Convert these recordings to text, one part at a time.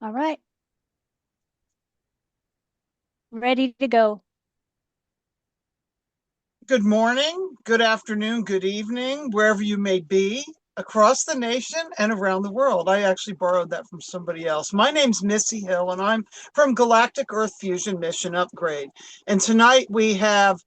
All right. Ready to go. Good morning, good afternoon, good evening, wherever you may be across the nation and around the world. I actually borrowed that from somebody else. My name's Missy Hill, and I'm from Galactic Earth Fusion Mission Upgrade. And tonight we have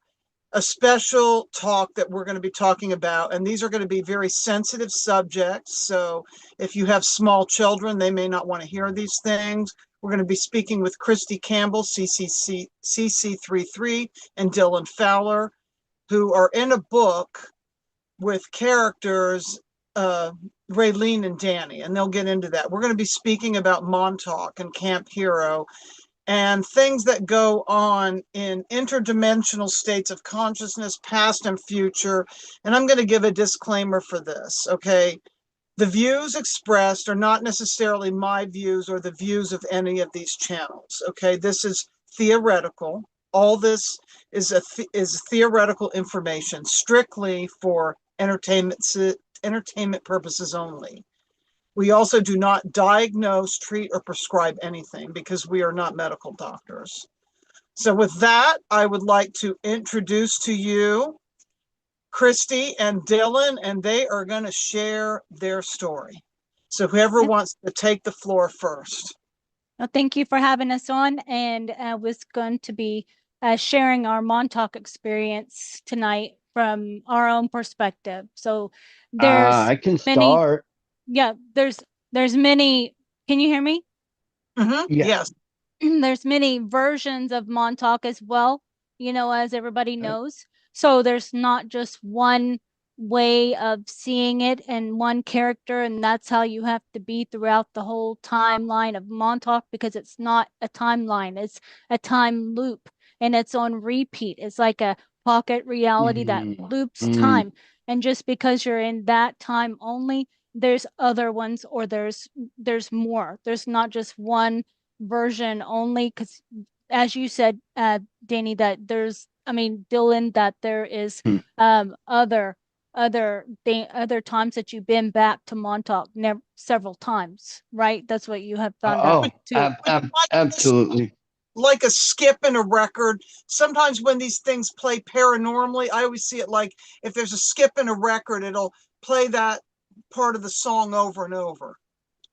a special talk that we're going to be talking about, and these are going to be very sensitive subjects. So if you have small children, they may not want to hear these things. We're going to be speaking with Christy Campbell, CC33, and Dylan Fowler, who are in a book with characters, Rayleen and Danny, and they'll get into that. We're going to be speaking about Montauk and Camp Hero and things that go on in interdimensional states of consciousness, past and future. And I'm going to give a disclaimer for this, okay? The views expressed are not necessarily my views or the views of any of these channels, okay? This is theoretical. All this is theoretical information, strictly for entertainment purposes only. We also do not diagnose, treat, or prescribe anything because we are not medical doctors. So with that, I would like to introduce to you Christy and Dylan, and they are going to share their story. So whoever wants to take the floor first. Well, thank you for having us on, and I was going to be sharing our Montauk experience tonight from our own perspective. So there's I can many, start. yeah, there's many. Can you hear me? Yeah. Yes. There's many versions of Montauk as well, as everybody knows. So there's not just one way of seeing it and one character, and that's how you have to be throughout the whole timeline of Montauk, because it's not a timeline, it's a time loop, and it's on repeat. It's like a pocket reality that loops time. And just because you're in that time only, there's other ones, or there's more. There's not just one version only, because as you said, Danny, that Dylan, that there is other times that you've been back to Montauk several times, right? That's what you have found out too. Absolutely. Like a skip in a record. Sometimes when these things play paranormally, I always see it like if there's a skip in a record, it'll play that part of the song over and over.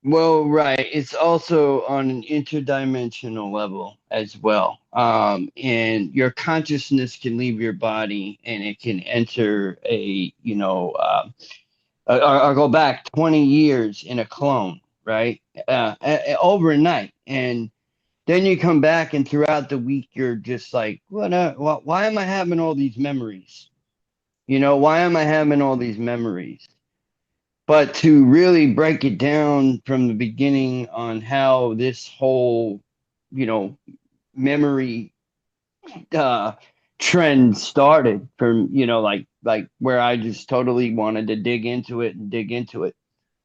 Well, right. It's also on an interdimensional level as well. And your consciousness can leave your body and it can enter I'll go back 20 years in a clone, right? Overnight. And then you come back and throughout the week, you're just like, why am I having all these memories? Why am I having all these memories? But to really break it down from the beginning on how this whole, memory trend started from, like where I just totally wanted to dig into it.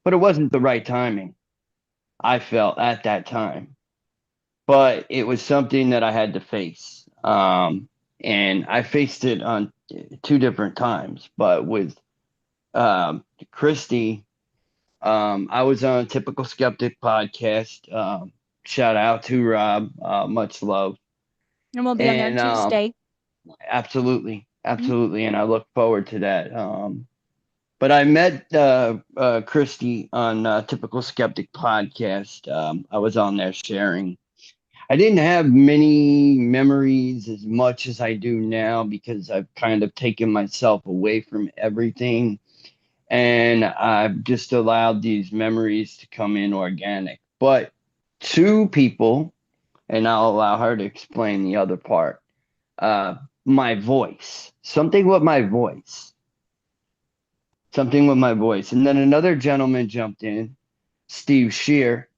But it wasn't the right timing, I felt at that time. But it was something that I had to face. And I faced it on two different times. But with Christy, I was on a Typical Skeptic podcast. Shout out to Rob. Much love. And we'll be on there Tuesday. Absolutely. And I look forward to that. But I met Christy on Typical Skeptic podcast. I was on there sharing. I didn't have many memories as much as I do now because I've kind of taken myself away from everything. And I've just allowed these memories to come in organic. But two people, and I'll allow her to explain the other part, my voice. Something with my voice. And then another gentleman jumped in, Steve Scherer,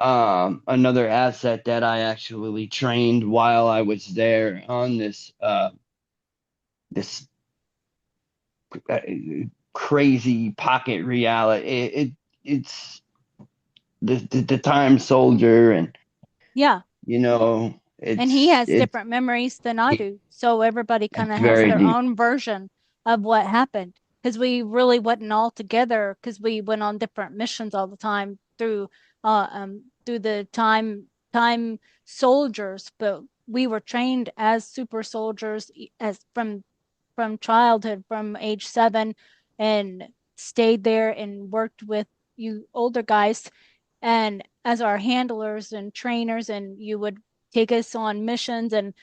another asset that I actually trained while I was there on this crazy pocket reality. It's the time soldier, and and he has different memories than I do, so everybody kind of has their own version of what happened, because we really wasn't all together, because we went on different missions all the time through through the time soldiers, but we were trained as super soldiers as from childhood, from age 7, and stayed there and worked with you older guys and as our handlers and trainers, and you would take us on missions, and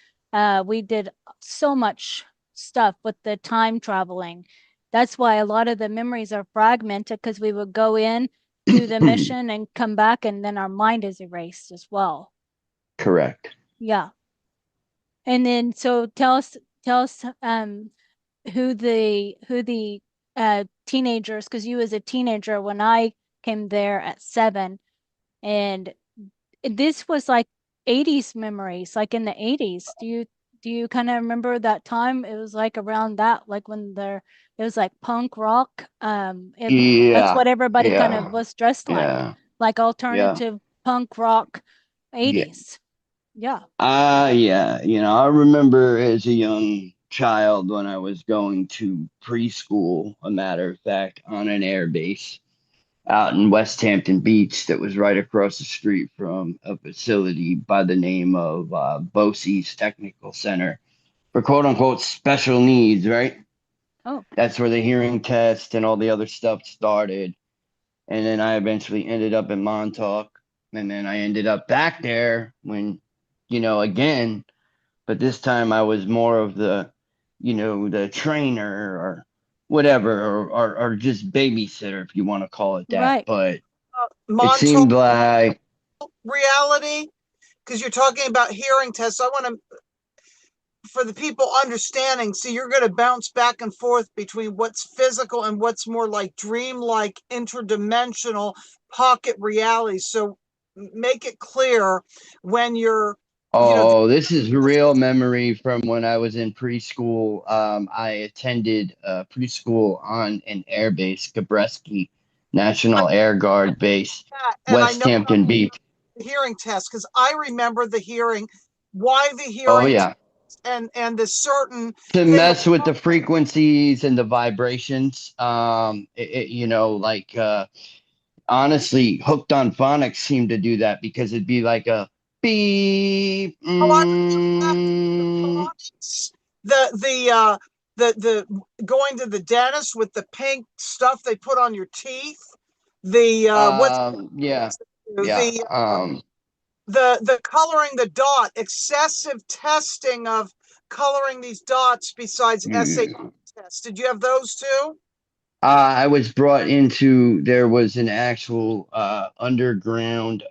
we did so much stuff with the time traveling. That's why a lot of the memories are fragmented, because we would go in, do the mission, and come back, and then our mind is erased as well. Correct. Yeah. And then so tell us who the teenagers, because you was a teenager when I came there at 7, and this was like 80s memories, like in the 80s. Do you kind of remember that time? It was like around that, like when it was like punk rock. That's Yeah. what everybody kind of Yeah. was dressed Yeah. like Yeah. alternative punk rock Yeah. 80s. Yeah. Yeah. I remember as a young child when I was going to preschool, a matter of fact, on an air base out in West Hampton Beach that was right across the street from a facility by the name of Bosse's Technical Center for quote unquote special needs, right? Oh, That's where the hearing test and all the other stuff started. And then I eventually ended up in Montauk. And then I ended up back there when, again, but this time I was more of the trainer or whatever, or just babysitter, if you want to call it that. right. But it Montauk seemed like, reality, because you're talking about hearing tests. I want to, for the people understanding, so you're going to bounce back and forth between what's physical and what's more like dreamlike, interdimensional pocket reality. So make it clear when you're, oh, this is real memory from when I was in preschool. I attended preschool on an air base, Gabreski National Air Guard Base, and I West know Hampton Beach. the hearing test because I remember the hearing, why the Oh, hearing yeah. and the certain To thing. mess with the frequencies and the vibrations. Like honestly, Hooked on Phonics seemed to do that because it'd be like a beep. Oh, I the the going to the dentist with the pink stuff they put on your teeth. The what's Yeah, yeah. the the coloring the dot, excessive testing of coloring these dots besides essay Mm. tests. Did you have those too? I was brought into, there was an actual underground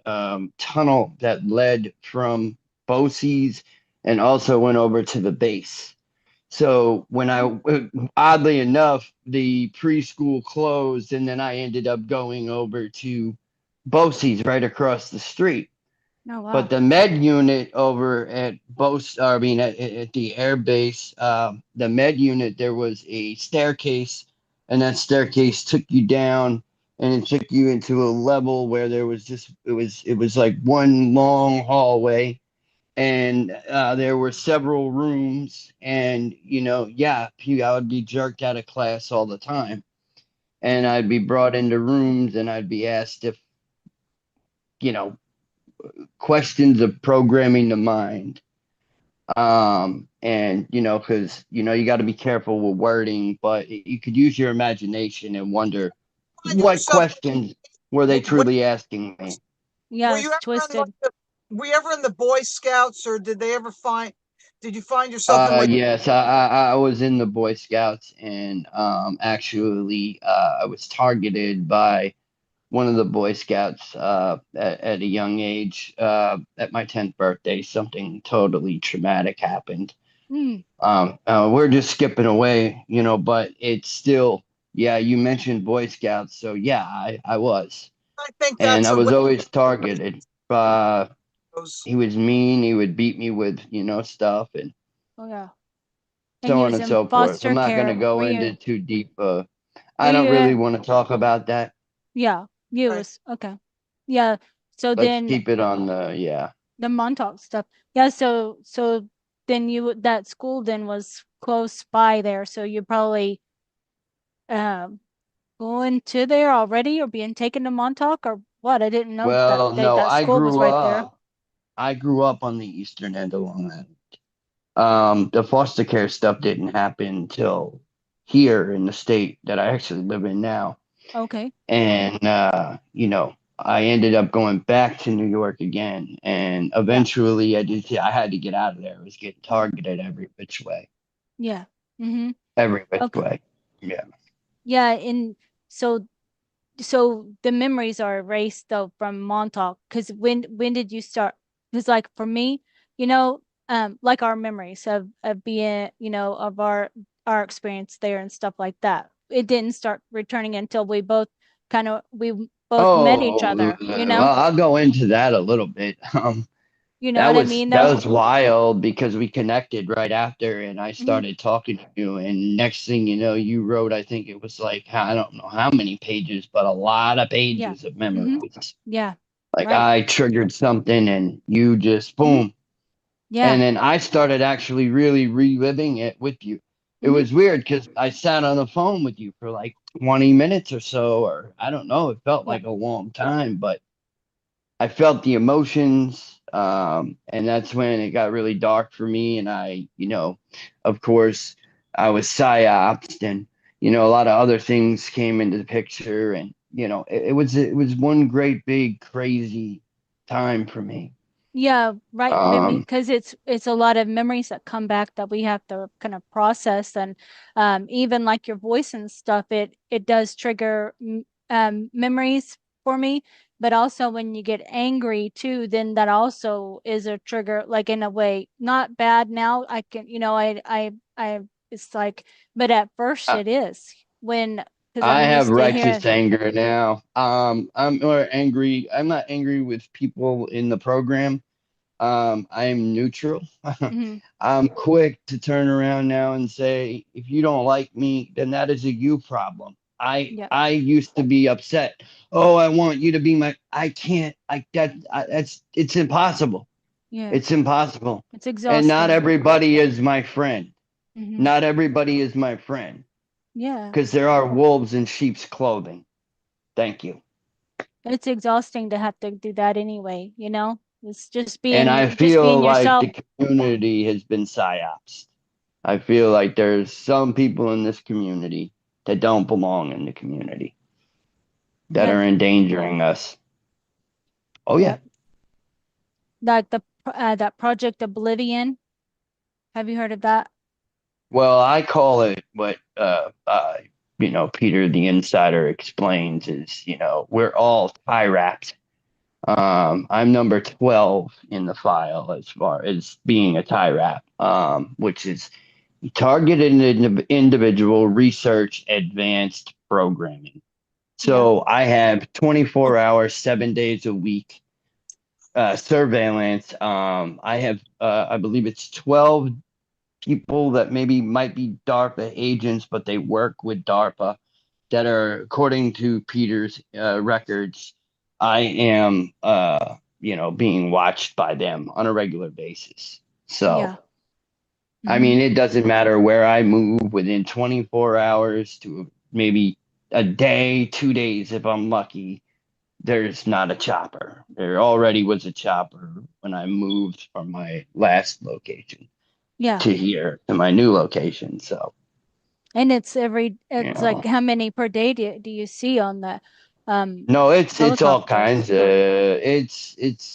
tunnel that led from Bosse's and also went over to the base. So when oddly enough, the preschool closed, and then I ended up going over to Bosse's right across the street. Oh, But wow. the med unit over at I mean, at the air base, the med unit, there was a staircase, and that staircase took you down, and it took you into a level where there was just it was like one long hallway, and there were several rooms, and yeah, I would be jerked out of class all the time, and I'd be brought into rooms, and I'd be asked if you know questions of programming the mind. And because you got to be careful with wording, but you could use your imagination and wonder Find what yourself. questions were they truly asking me. Yeah, Were you it's ever in like twisted. were you ever in the Boy Scouts, or did you find yourself in like Yes, I was in the Boy Scouts, and actually I was targeted by one of the Boy Scouts at a young age. At my 10th birthday, something totally traumatic happened. Mm, We're just skipping away, but it's still, yeah, you mentioned Boy Scouts, so yeah, I was, I think and that's I a was always targeted. those. He was mean. He would beat me with, stuff and oh, yeah. And so you on was and in so forth. I'm foster not going to care. go Were into you, too deep. were I don't you, really want to talk about that. yeah, you Right. was, okay. Yeah. So Let's then keep it on the, yeah. the Montauk stuff. Yeah, so then that school then was close by there, so you probably um going to there already or being taken to Montauk, or What? I didn't know that Well, no, that school was right there. I grew up on the eastern end of Long Island. The foster care stuff didn't happen until here in the state that I actually live in now. Okay. And I ended up going back to New York again, and Yeah. eventually I had to get out of there. I was getting targeted every which way, Yeah. Mm-hmm. every which Okay. way. Yeah. Yeah. And so the memories are erased though from Montauk. Because when did you start? Because like for me, you know, like our memories of being, of our experience there and stuff like that. It didn't start returning until we both met each Oh, other. well, I'll go into that a little bit. You know That what I was mean that though. was wild because we connected right after, and I Hmm. started talking to you, and next thing you know, you wrote, I think it was like, I don't know how many pages, but a lot of Yeah. pages of Hmm. memories. Yeah. Like Right. I triggered something, and you just Hmm. boom. Yeah. And then I started actually really reliving it with you. It Hmm. was weird because I sat on the phone with you for like 20 minutes or so, or I don't know, it felt Yeah. like a long time, but I felt the emotions. And that's when it got really dark for me. And of course, I was psyoped, and, a lot of other things came into the picture. And, it was one great, big, crazy time for me. Yeah, right. Um, Because it's a lot of memories that come back that we have to kind of process, and even like your voice and stuff, it does trigger memories for me. But also when you get angry too, then that also is a trigger, like in a way, not bad. Now I can, it's like, but at first I it is when because I I'm have used to righteous hearing. anger now. I'm more angry. I'm not angry with people in the program. I am neutral. Hmm. I'm quick to turn around now and say, if you don't like me, then that is a you problem. I Yeah, I used to be upset. Oh, I want you to be my. I can't. That's it's impossible. yeah, It's impossible. it's And not exhausting. everybody is my friend. Hmm. Not everybody is my friend Yeah. because there are wolves in sheep's clothing. Thank you. It's exhausting to have to do that anyway, you know? It's And I just being feel like yourself. the community has been psyops. I feel like there's some people in this community that don't belong in the community that Yeah, are endangering us. Oh yeah. yep. Like that Project Oblivion. Have you heard of that? Well, I call it what Peter the Insider explains is, we're all tie wraps. I'm number 12 in the file as far as being a tie wrap, which is targeted individual research advanced programming. Yeah. So I have 24 hours, 7 days a week surveillance. I have, I believe it's 12 people that maybe might be DARPA agents, but they work with DARPA that are, according to Peter's records, I am, being watched by them on a regular basis. So, Yeah. I Hmm. mean, it doesn't matter where I move within 24 hours to maybe a day, 2 days if I'm lucky. There's not a chopper. There already was a chopper when I moved from my last location Yeah. to here to my new location. So, And you it's like know, how many per day do you see on the um no, it's all helicopters? kinds.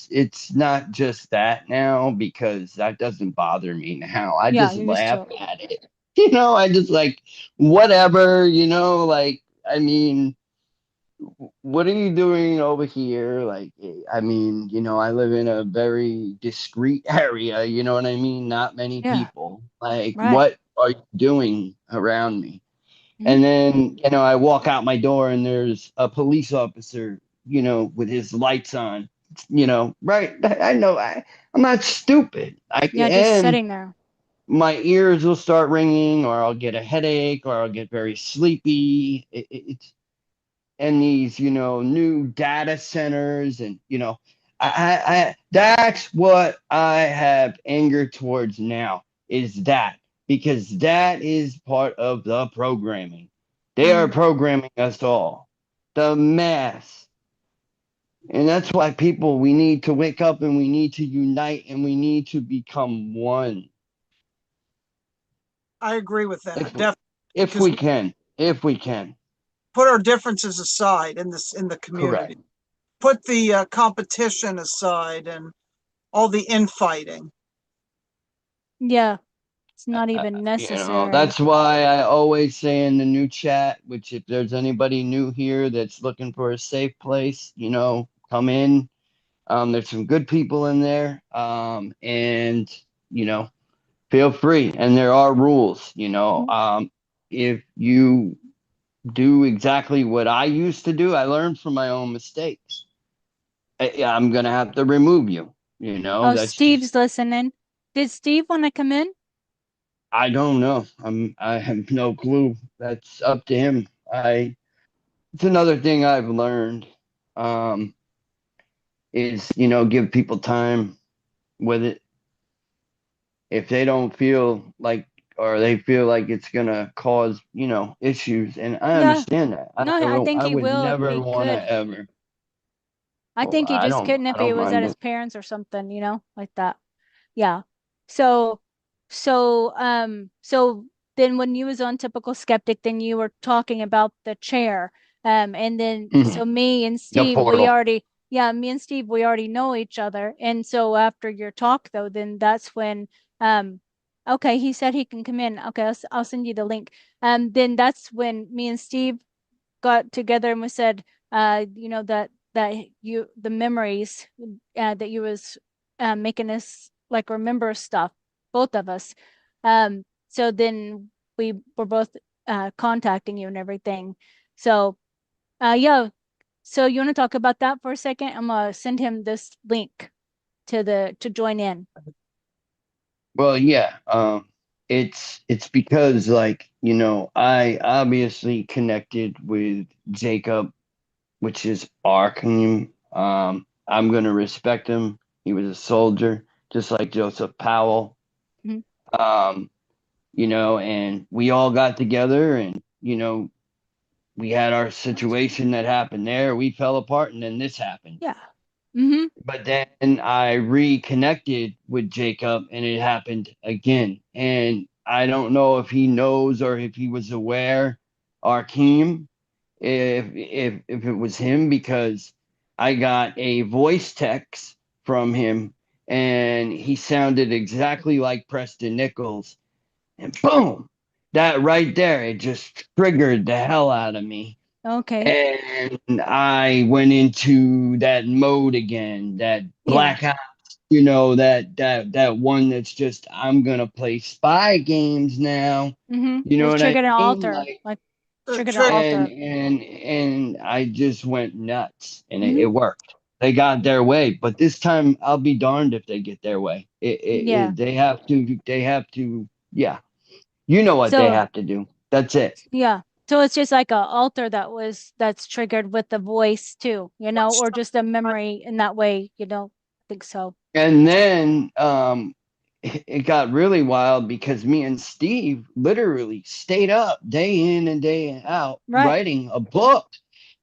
It's not just that now because that doesn't bother me now. I Yeah, just you're used to laugh it. at it. I just like whatever. Like I mean, what are you doing over here? Like, I mean, I live in a very discreet area. You know what I mean? Not many Yeah. people. Like, Right. what are you doing around me? Hmm. And then, I walk out my door and there's a police officer, with his lights on, right. I know I'm not stupid. Yeah, just And sitting there. my ears will start ringing or I'll get a headache or I'll get very sleepy. It's, and these, new data centers and, that's what I have anger towards now is that because that is part of the programming. They are Hmm. programming us all. The mass, And that's why people, we need to wake up and we need to unite and we need to become one. I agree with that. If, Definitely. if Because we can, if we can. put our differences aside in the Correct. community. Put the competition aside and all the infighting. Yeah. It's not even necessary. That's why I always say in the new chat, which if there's anybody new here that's looking for a safe place, come in. There's some good people in there. And, you know, feel free. And there are rules, Mhm. if you do exactly what I used to do, I learned from my own mistakes. I'm going to have to remove you, Oh, that's just, Steve's listening. Did Steve want to come in? I don't know. I have no clue. That's up to him. It's another thing I've learned, um, is, give people time with it. If they don't feel like, or they feel like it's gonna cause, issues, and I Yeah. understand that. No, I think I he would will never be want good. to ever. I Well, think he just couldn't I if he don't was at mind his it. parents or something, like that. Yeah. So, so then when you was on Typical Skeptic, then you were talking about the chair. And then Mhm. so me and The Steve, portal. me and Steve, we already know each other. And so after your talk though, then that's when, okay, he said he can come in. Okay, I'll send you the link. Then that's when me and Steve got together and we said, that you the memories that you was making us like remember stuff, both of us. So then we were both contacting you and everything. So yeah. So you want to talk about that for a second? I'm gonna send him this link to join in. Well, yeah. It's because, like, I obviously connected with Jacob, which is Arkham. I'm gonna respect him. He was a soldier, just like Joseph Powell. Mhm. Um, and we all got together, and we had our situation that happened there. We fell apart, and then this happened. Yeah. Mm-hmm. But then I reconnected with Jacob, and it happened again. And I don't know if he knows or if he was aware, Arkeem, if it was him, because I got a voice text from him, and he sounded exactly like Preston Nichols, and boom, that right there, it just triggered the hell out of me. Okay. And I went into that mode again, that Yeah. blackout, that one that's just, I'm gonna play spy games now. Mm-hmm. You know Just what I triggered an mean? altar, Like, like triggered an Trick. and altar. and I just went nuts, and it Mm-hmm. worked. They got their way, but this time I'll be darned if they get their way. Yeah. They have to, yeah. You know what they So have to do. That's it. yeah. So it's just like a altar that's triggered with the voice too, or just a memory in that way, I think so. And then it got really wild because me and Steve literally stayed up day in and day out Right. writing a book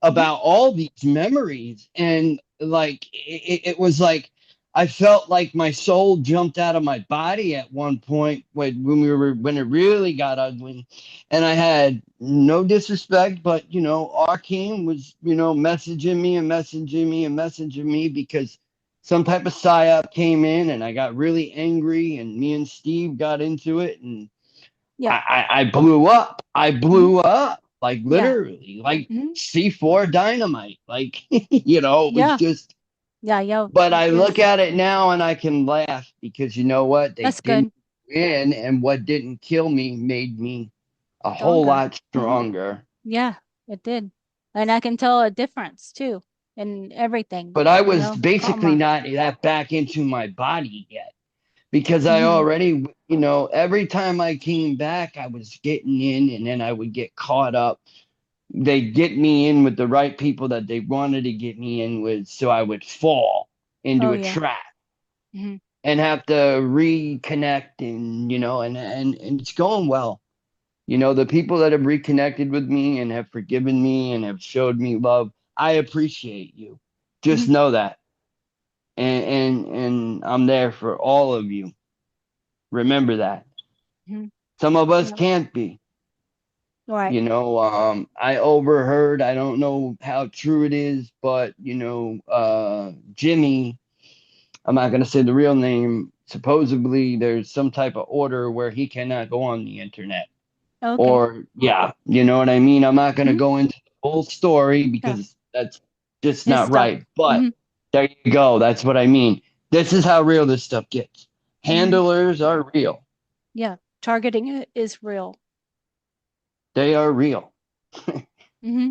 Mhm. about all these memories. And like, it was like, I felt like my soul jumped out of my body at one point when it really got ugly. And I had no disrespect, but Arkeem was, messaging me and messaging me and messaging me because some type of psyop came in, and I got really angry, and me and Steve got into it, and Yeah. I blew up. I Mhm. blew up, like, Yeah. literally, like Mhm. C4 dynamite. Like, it was Yeah. just, Yeah. Yo, but it I look is. at it now and I can laugh because you know what? They That's didn't good. win, and what didn't kill me made me a whole Stronger. lot stronger. Yeah, it did. And I can tell a difference too in everything, But I was basically calmer. not that back into my body yet, because I Hmm. already, every time I came back, I was getting in, and then I would get caught up. They get me in with the right people that they wanted to get me in with, so I would fall into Oh a yeah. trap Hmm. and have to reconnect, and and it's going well. The people that have reconnected with me and have forgiven me and have showed me love, I appreciate you. Just know that. And I'm there for all of you. Remember that. Some of us can't be. Right. You know, I overheard, I don't know how true it is, but Jimmy, I'm not gonna say the real name, supposedly there's some type of order where he cannot go on the internet. Okay. Or yeah, you know what I mean? I'm not gonna go into the whole story Yeah. because that's just His not stuff. right. But there you go. That's what I mean. This is how real this stuff gets. Handlers are real. Yeah. Targeting it is real. They are real. Mm-hmm.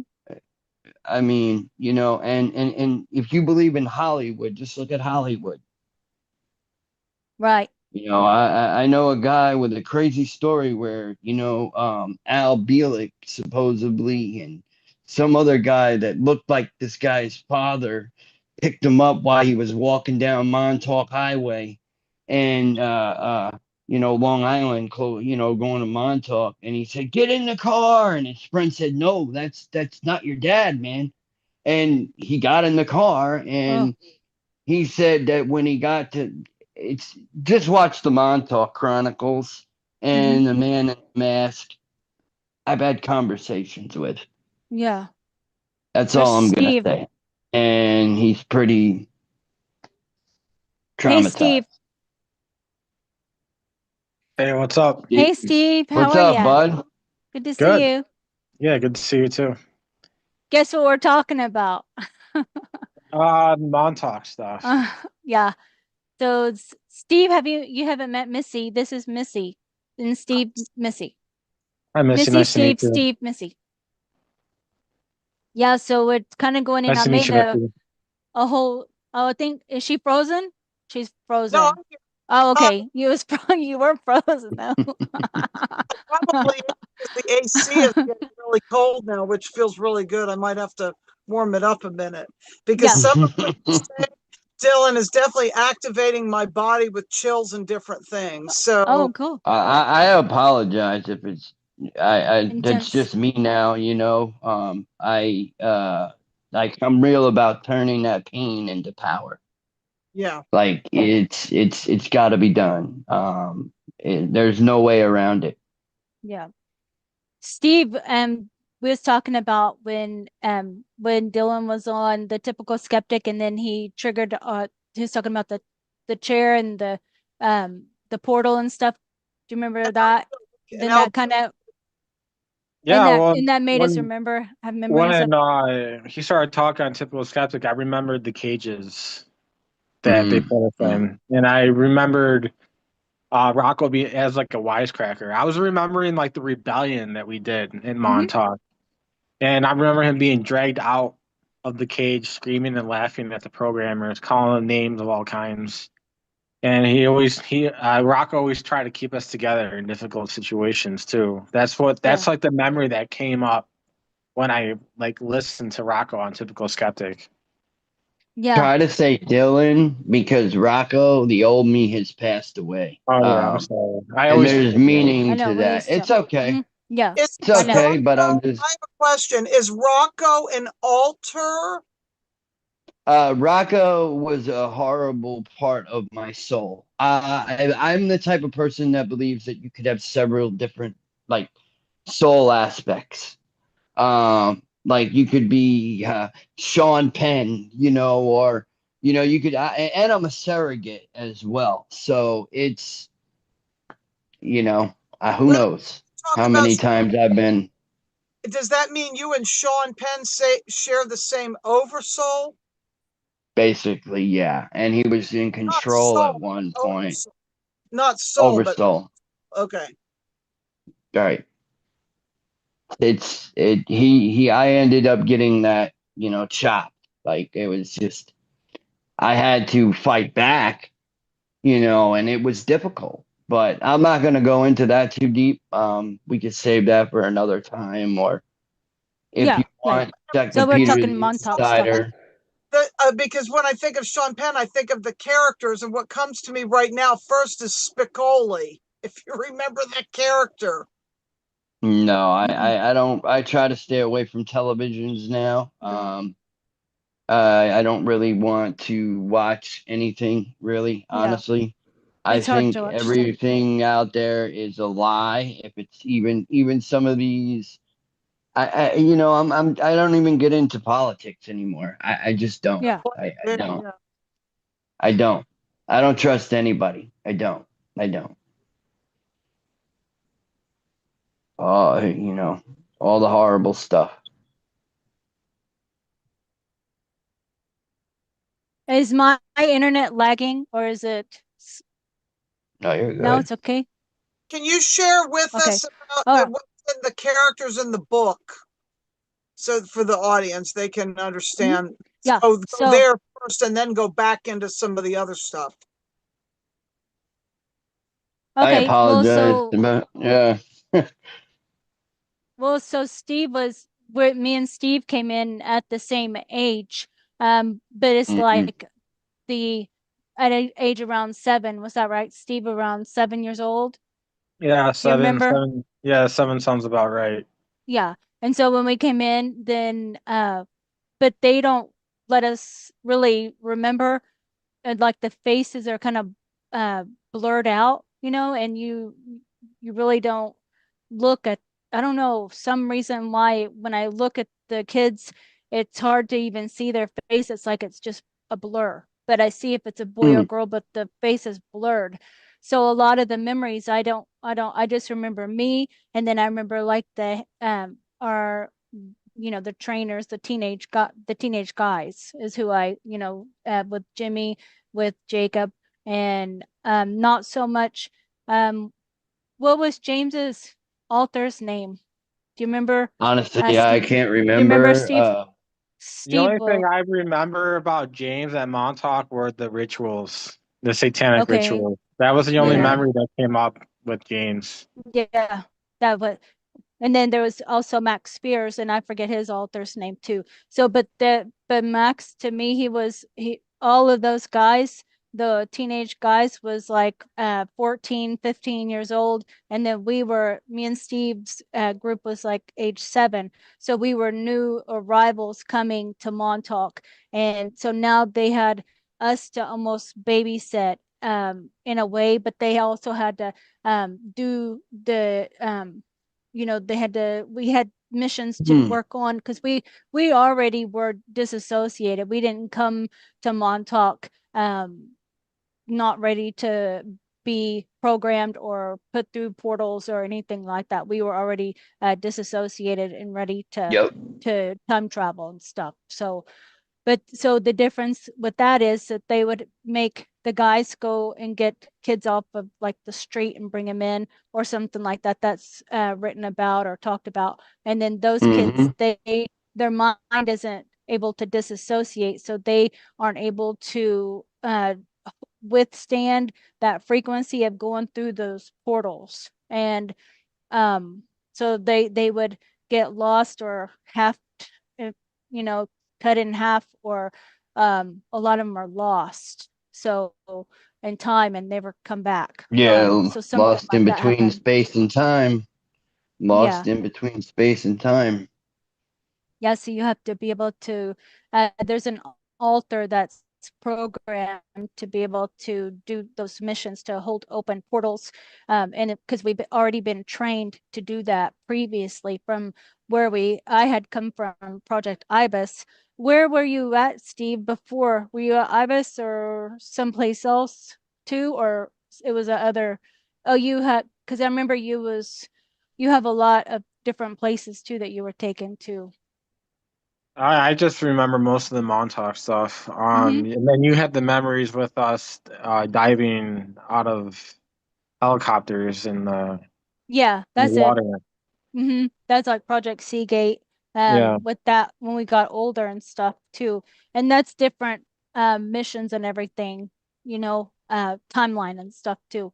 I mean, and if you believe in Hollywood, just look at Hollywood. Right. I know a guy with a crazy story where, Al Bielek supposedly and some other guy that looked like this guy's father picked him up while he was walking down Montauk Highway and Long Island, going to Montauk, and he said, "Get in the car," and his friend said, "No, that's not your dad, man." And he got in the car and he said that when he got to it's just watch the Montauk Chronicles and the man in the mask I've had conversations with. Yeah. That's There's all I'm gonna Steve. say. And he's pretty Hey, traumatized. Steve. Hey, what's up? Hey, Steve. How What's are up, ya? bud? Good to Good. see you. Yeah, good to see you too. Guess what we're talking about? Montauk stuff. Yeah. So Steve, you haven't met Missy. This is Missy. And Steve, Missy. Hi, Missy. Missy, Nice to meet Steve, you. Steve, Missy. Yeah, so it's kind of going in. Nice I to meet made you, Missy. a whole I think, is she frozen? She's frozen. No, Oh, okay. You were frozen though. probably because the AC is getting really cold now, which feels really good. I might have to warm it up a minute because Yeah. some of what you say, Dylan, is definitely activating my body with chills and different things. So Oh, cool. I apologize if it's that's Intense. just me now, I'm real about turning that pain into power. yeah, Like it's got to be done. There's no way around it. Yeah. Steve, we was talking about when Dylan was on the typical skeptic and then he triggered he was talking about the chair and the portal and stuff. Do you remember that? and Then I'll, that kind of Yeah, well, and that made us when have memories of he started talking on Typical Skeptic, I remembered the cages that they put us in, and I remembered Rocco be as like a wisecracker. I was remembering like the rebellion that we did in Montauk, and I remember him being dragged out of the cage, screaming and laughing at the programmers, calling them names of all kinds. And Rocco always tried to keep us together in difficult situations too. That's like the memory that came up when I like listened to Rocco on Typical Skeptic. Yeah. Try to say Dylan because Rocco, the old me, has passed away. Oh yeah, I'm sorry. And there's meaning to that. It's okay. Yeah. It's okay, but I'm just. I have a question. Is Rocco an alter? Rocco was a horrible part of my soul. I'm the type of person that believes that you could have several different like soul aspects. Like you could be Sean Penn, or you could, and I'm a surrogate as well. So it's, who knows how many times I've been. Does that mean you and Sean Penn share the same oversoul? Basically, yeah. And he was in control at one point. Not soul, but Oversoul. okay. Right. I ended up getting that, chopped. Like it was just, I had to fight back, and it was difficult. But I'm not going to go into that too deep. We could save that for another time, or if you want, check So the we're Peter talking the Montauk stuff. Insider. Because when I think of Sean Penn, I think of the characters, and what comes to me right now first is Spicoli. If you remember that character. No, I don't. I try to stay away from televisions now. I don't really want to watch anything really, Yeah. honestly. I It's hard think to watch. everything out there is a lie. If it's even some of these, I don't even get into politics anymore. I just don't. Yeah. I don't. I don't. I don't trust anybody. I don't. I don't. Oh, all the horrible stuff. Is my internet lagging or is it? No, you're No, good. it's okay. Can you share with Okay. us about All right. what's in the characters in the book? So for the audience, they can understand. Yeah. So go So there first and then go back into some of the other stuff. I okay. apologize. Yeah. So Steve was where me and Steve came in at the same age. But it's Mhm. like at age around 7. Was that right? Steve around 7 years old. Yeah, Do you remember? 7. Yeah, 7 sounds about right. Yeah. And so when we came in, then but they don't let us really remember, and like the faces are kind of uh blurred out, and you really don't look at, I don't know, some reason why when I look at the kids, it's hard to even see their face. It's like it's just a blur. But I see if it's a boy or Mm. girl, but the face is blurred. So a lot of the memories I just remember me, and then I remember like the our the trainers, the teenage guys is who I, with Jimmy, with Jacob, and not so much. What was James's author's name? Do you remember? Honestly, I Steve. can't Do you remember remember. Steve? The Steve only thing will. I remember about James at Montauk were the rituals, the satanic Okay. rituals. That was the only Yeah. Yeah. memory that came up with James. Yeah. That was. And then there was also Max Spears, and I forget his author's name too. So, but Max, to me, he all of those guys, the teenage guys, was like 14, 15 years old, and then me and Steve's group was like age 7. So we were new arrivals coming to Montauk, and so now they had us to almost babysit in a way, but they also had to do the we had missions to Hmm. work on because we already were disassociated. We didn't come to Montauk not ready to be programmed or put through portals or anything like that. We were already disassociated and ready Yep. to time travel and stuff. But so the difference with that is that they would make the guys go and get kids off of like the street and bring them in or something like that. That's written about or talked about. And then those kids, Hmm. their mind isn't able to disassociate, so they aren't able to withstand that frequency of going through those portals. And um, so they would get lost or half, uh, you know, cut in half, or a lot of them are lost. So in time and never come back. Yeah. So something Lost like in that between happened. space and time. Yeah. Lost in between space and time. Yeah, so you have to be able to, there's an altar that's programmed to be able to do those missions to hold open portals. And because we've already been trained to do that previously from where I had come from Project Ibis. Where were you at, Steve, before? Were you at Ibis or someplace else too? Or it was a other, oh, because I remember you have a lot of different places too that you were taken to. I just remember most of the Montauk stuff. Mm-hmm. And then you had the memories with us diving out of helicopters Yeah, in the that's it. water. Mm-hmm. That's like Project Seagate. Yeah. With that when we got older and stuff too, and that's different missions and everything, timeline and stuff too.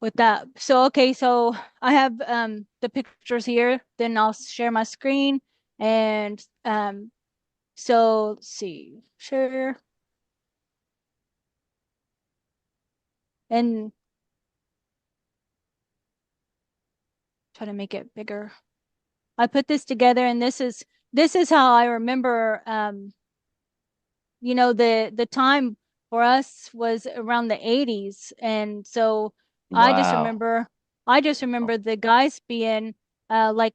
With that, so okay, so I have the pictures here. Then I'll share my screen, and so let's see, share and try to make it bigger. I put this together, and this is how I remember you know, the time for us was around the 80s, and so Wow. I just remember the guys being like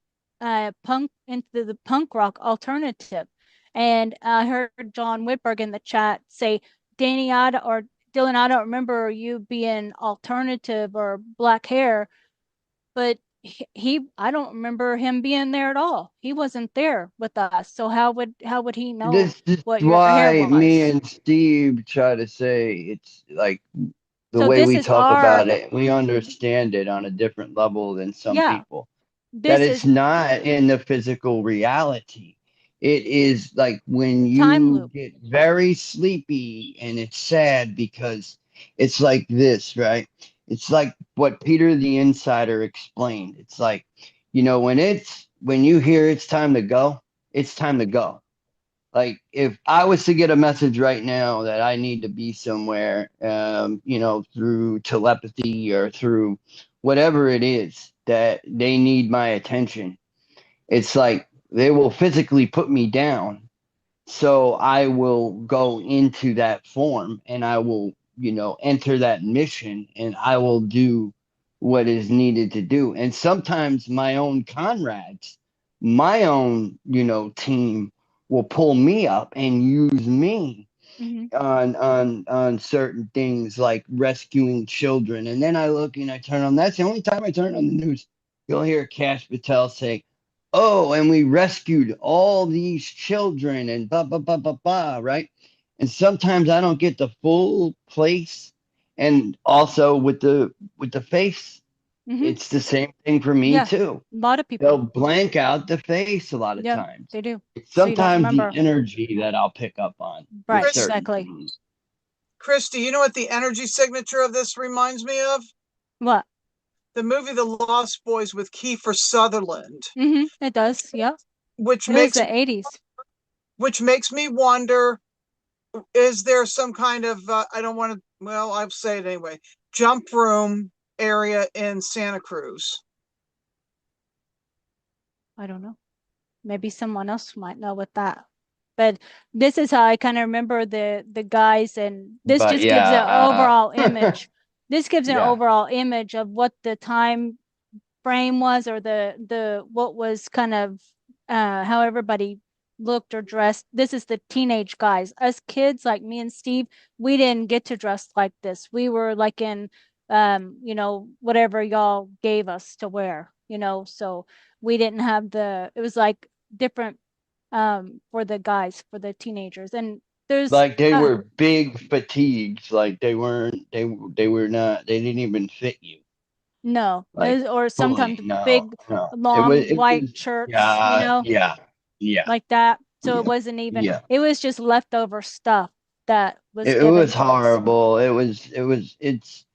punk into the punk rock alternative. And I heard John Whitberg in the chat say, Danny, or Dylan, I don't remember you being alternative or black hair, but I don't remember him being there at all. He wasn't there with us. So how would he know This is what your hair why me was? and Steve try to say it's like the So way this we is talk our about it, we understand it on a different level than some yeah, people. That this it's is not in the physical reality. It is like when time you loop. get very sleepy and it's sad because it's like this, right? It's like what Peter the Insider explained. It's like, when you hear it's time to go, it's time to go. Like if I was to get a message right now that I need to be somewhere, through telepathy or through whatever it is that they need my attention, it's like they will physically put me down. So I will go into that form and I will, enter that mission and I will do what is needed to do. And sometimes my own comrades, my own, team will pull me up and use me Hmm. on certain things like rescuing children. And then I look and I turn on. That's the only time I turn on the news. You'll hear Cash Patel say, "Oh, and we rescued all these children," and blah blah blah blah blah, right? And sometimes I don't get the full place. And also with the face, Hmm. it's the same thing for me Yeah, too. a lot of They'll people. blank out the face a lot of Yeah, times. they do. It's So you don't sometimes the remember. energy that I'll pick up on with Right, Chris, certain exactly. things. Christy, you know what the energy signature of this reminds me of? What? The movie The Lost Boys with Kiefer Sutherland, It does. Yeah. which It was makes the 80s. which makes me wonder, is there some kind of I don't want to, well, I'll say it anyway, jump room area in Santa Cruz? I don't know. Maybe someone else might know what that. But this is how I kind of remember the guys, and this But just gives an yeah, overall image. This gives an yeah, overall image of what the time frame was, or the what was kind of how everybody looked or dressed. This is the teenage guys. Us kids like me and Steve, we didn't get to dress like this. We were like in whatever y'all gave us to wear, so we didn't have it was like different for the guys, for the teenagers. And there's like they were big fatigues. Like they were not. They didn't even fit you. no, Like or fully. sometimes No, big no. long It white was. shirts, Yeah, yeah, yeah, like that. So it yeah, wasn't even, yeah. it was just leftover stuff that was It given was to us. horrible. It's.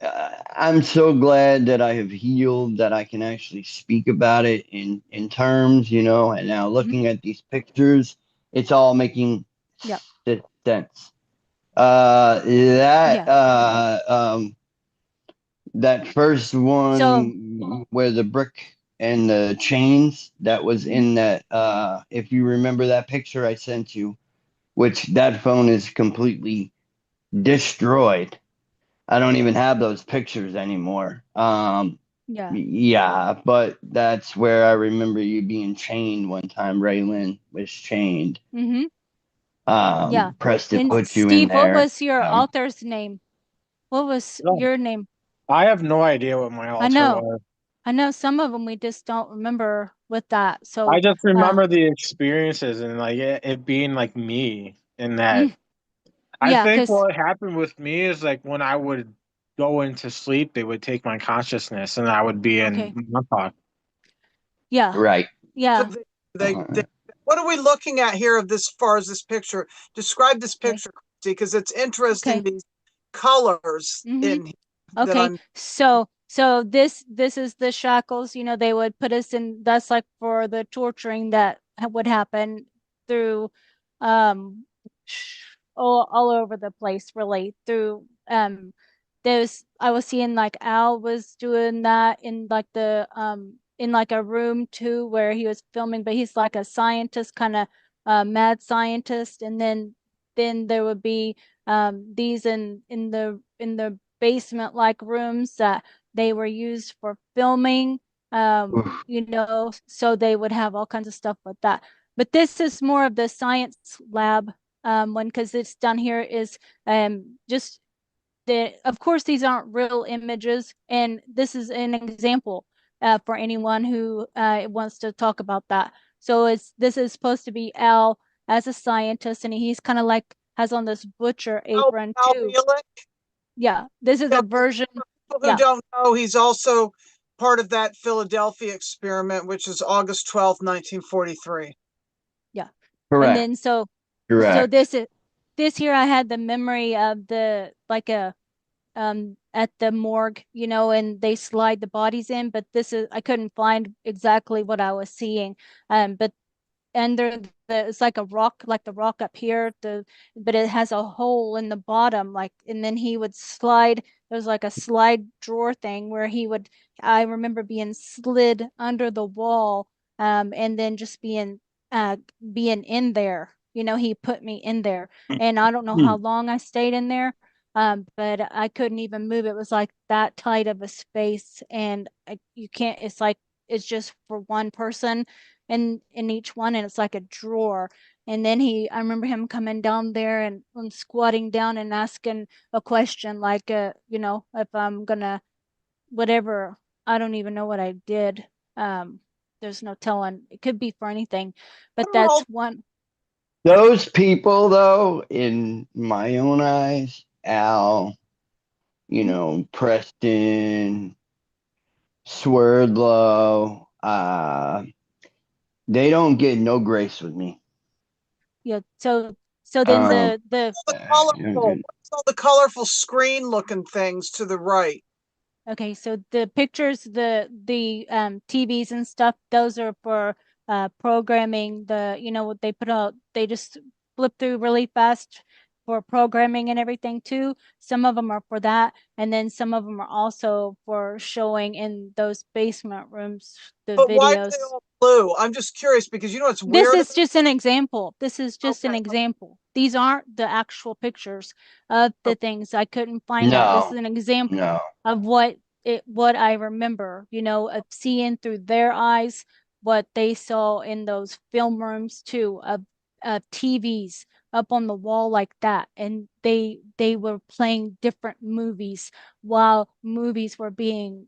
I'm so glad that I have healed, that I can actually speak about it in terms, and now Mhm. looking at these pictures, it's all making Yep. sense. Uh, that Yeah. uh, um, that first So, one where the brick and the chains, that was mhm. in that. If you remember that picture I sent you, which that phone is completely destroyed. I don't even have those pictures anymore. Yeah. Yeah, but that's where I remember you being chained one time. Rayleen was chained. Hmm. Yeah. Preston And put you in Steve, what there. was your author's name? What was No, your name? I have no idea what my I altar know. was. I know some of them we just don't remember with that. I So, just uh, remember the experiences and like it being like me in that. mm, I yeah, think because what happened with me is like when I would go into sleep, they would take my consciousness and I would be in okay. Montauk. Yeah. Right. So Yeah. they what are we looking at here of this, as far as this picture? Describe this Okay. picture, because it's interesting, Okay. these colors Mm-hmm. in that Okay, I'm so this is the shackles. They would put us in. That's like for the torturing that would happen through, um, all over the place, really. Through there's I was seeing like Al was doing that in like in like a room too where he was filming, but he's like a scientist, kind of mad scientist, and then then there would be these in the basement like rooms that they were used for filming. You know, so they would have all kinds of stuff with that. But this is more of the science lab one, because it's down here is just of course, these aren't real images, and this is an example for anyone who wants to talk about that. So this is supposed to be Al as a scientist, and he's kind of like has on this butcher apron too. Yeah, this is a version. For people who don't know, he's also part of that Philadelphia experiment, which is August 12th, 1943. Yeah. Correct. And then so Correct. this here I had the memory of the like a at the morgue, you know, and they slide the bodies in, but this is I couldn't find exactly what I was seeing. But under it's like a rock, like the rock up here, but it has a hole in the bottom, like, and then he would slide. There's like a slide drawer thing where I remember being slid under the wall, and then just being in there. You know, he put me in there, and I don't know how long I stayed in there. But I couldn't even move. It was like that tight of a space, and you can't. It's like it's just for one person in each one, and it's like a drawer. And then I remember him coming down there and squatting down and asking a question like, you know, if I'm gonna whatever. I don't even know what I did. There's no telling. It could be for anything, but that's one. Those people, though, in my own eyes, Al, you know, Preston, Swerdlow, they don't get no grace with me. Yeah. So then the all the colorful screen looking things to the right. Okay, so the pictures, the TVs and stuff, those are for programming. You know what they put out, they just flip through really fast for programming and everything too. Some of them are for that, and then some of them are also for showing in those basement rooms the But why are videos. they all blue? I'm just curious because you know it's This weird. is just an example. This is just an example. These aren't the actual pictures of the things. I couldn't find that. This is an example of what I remember, you know, of seeing through their eyes what they saw in those film rooms too, of TVs up on the wall like that. And they were playing different movies while movies were being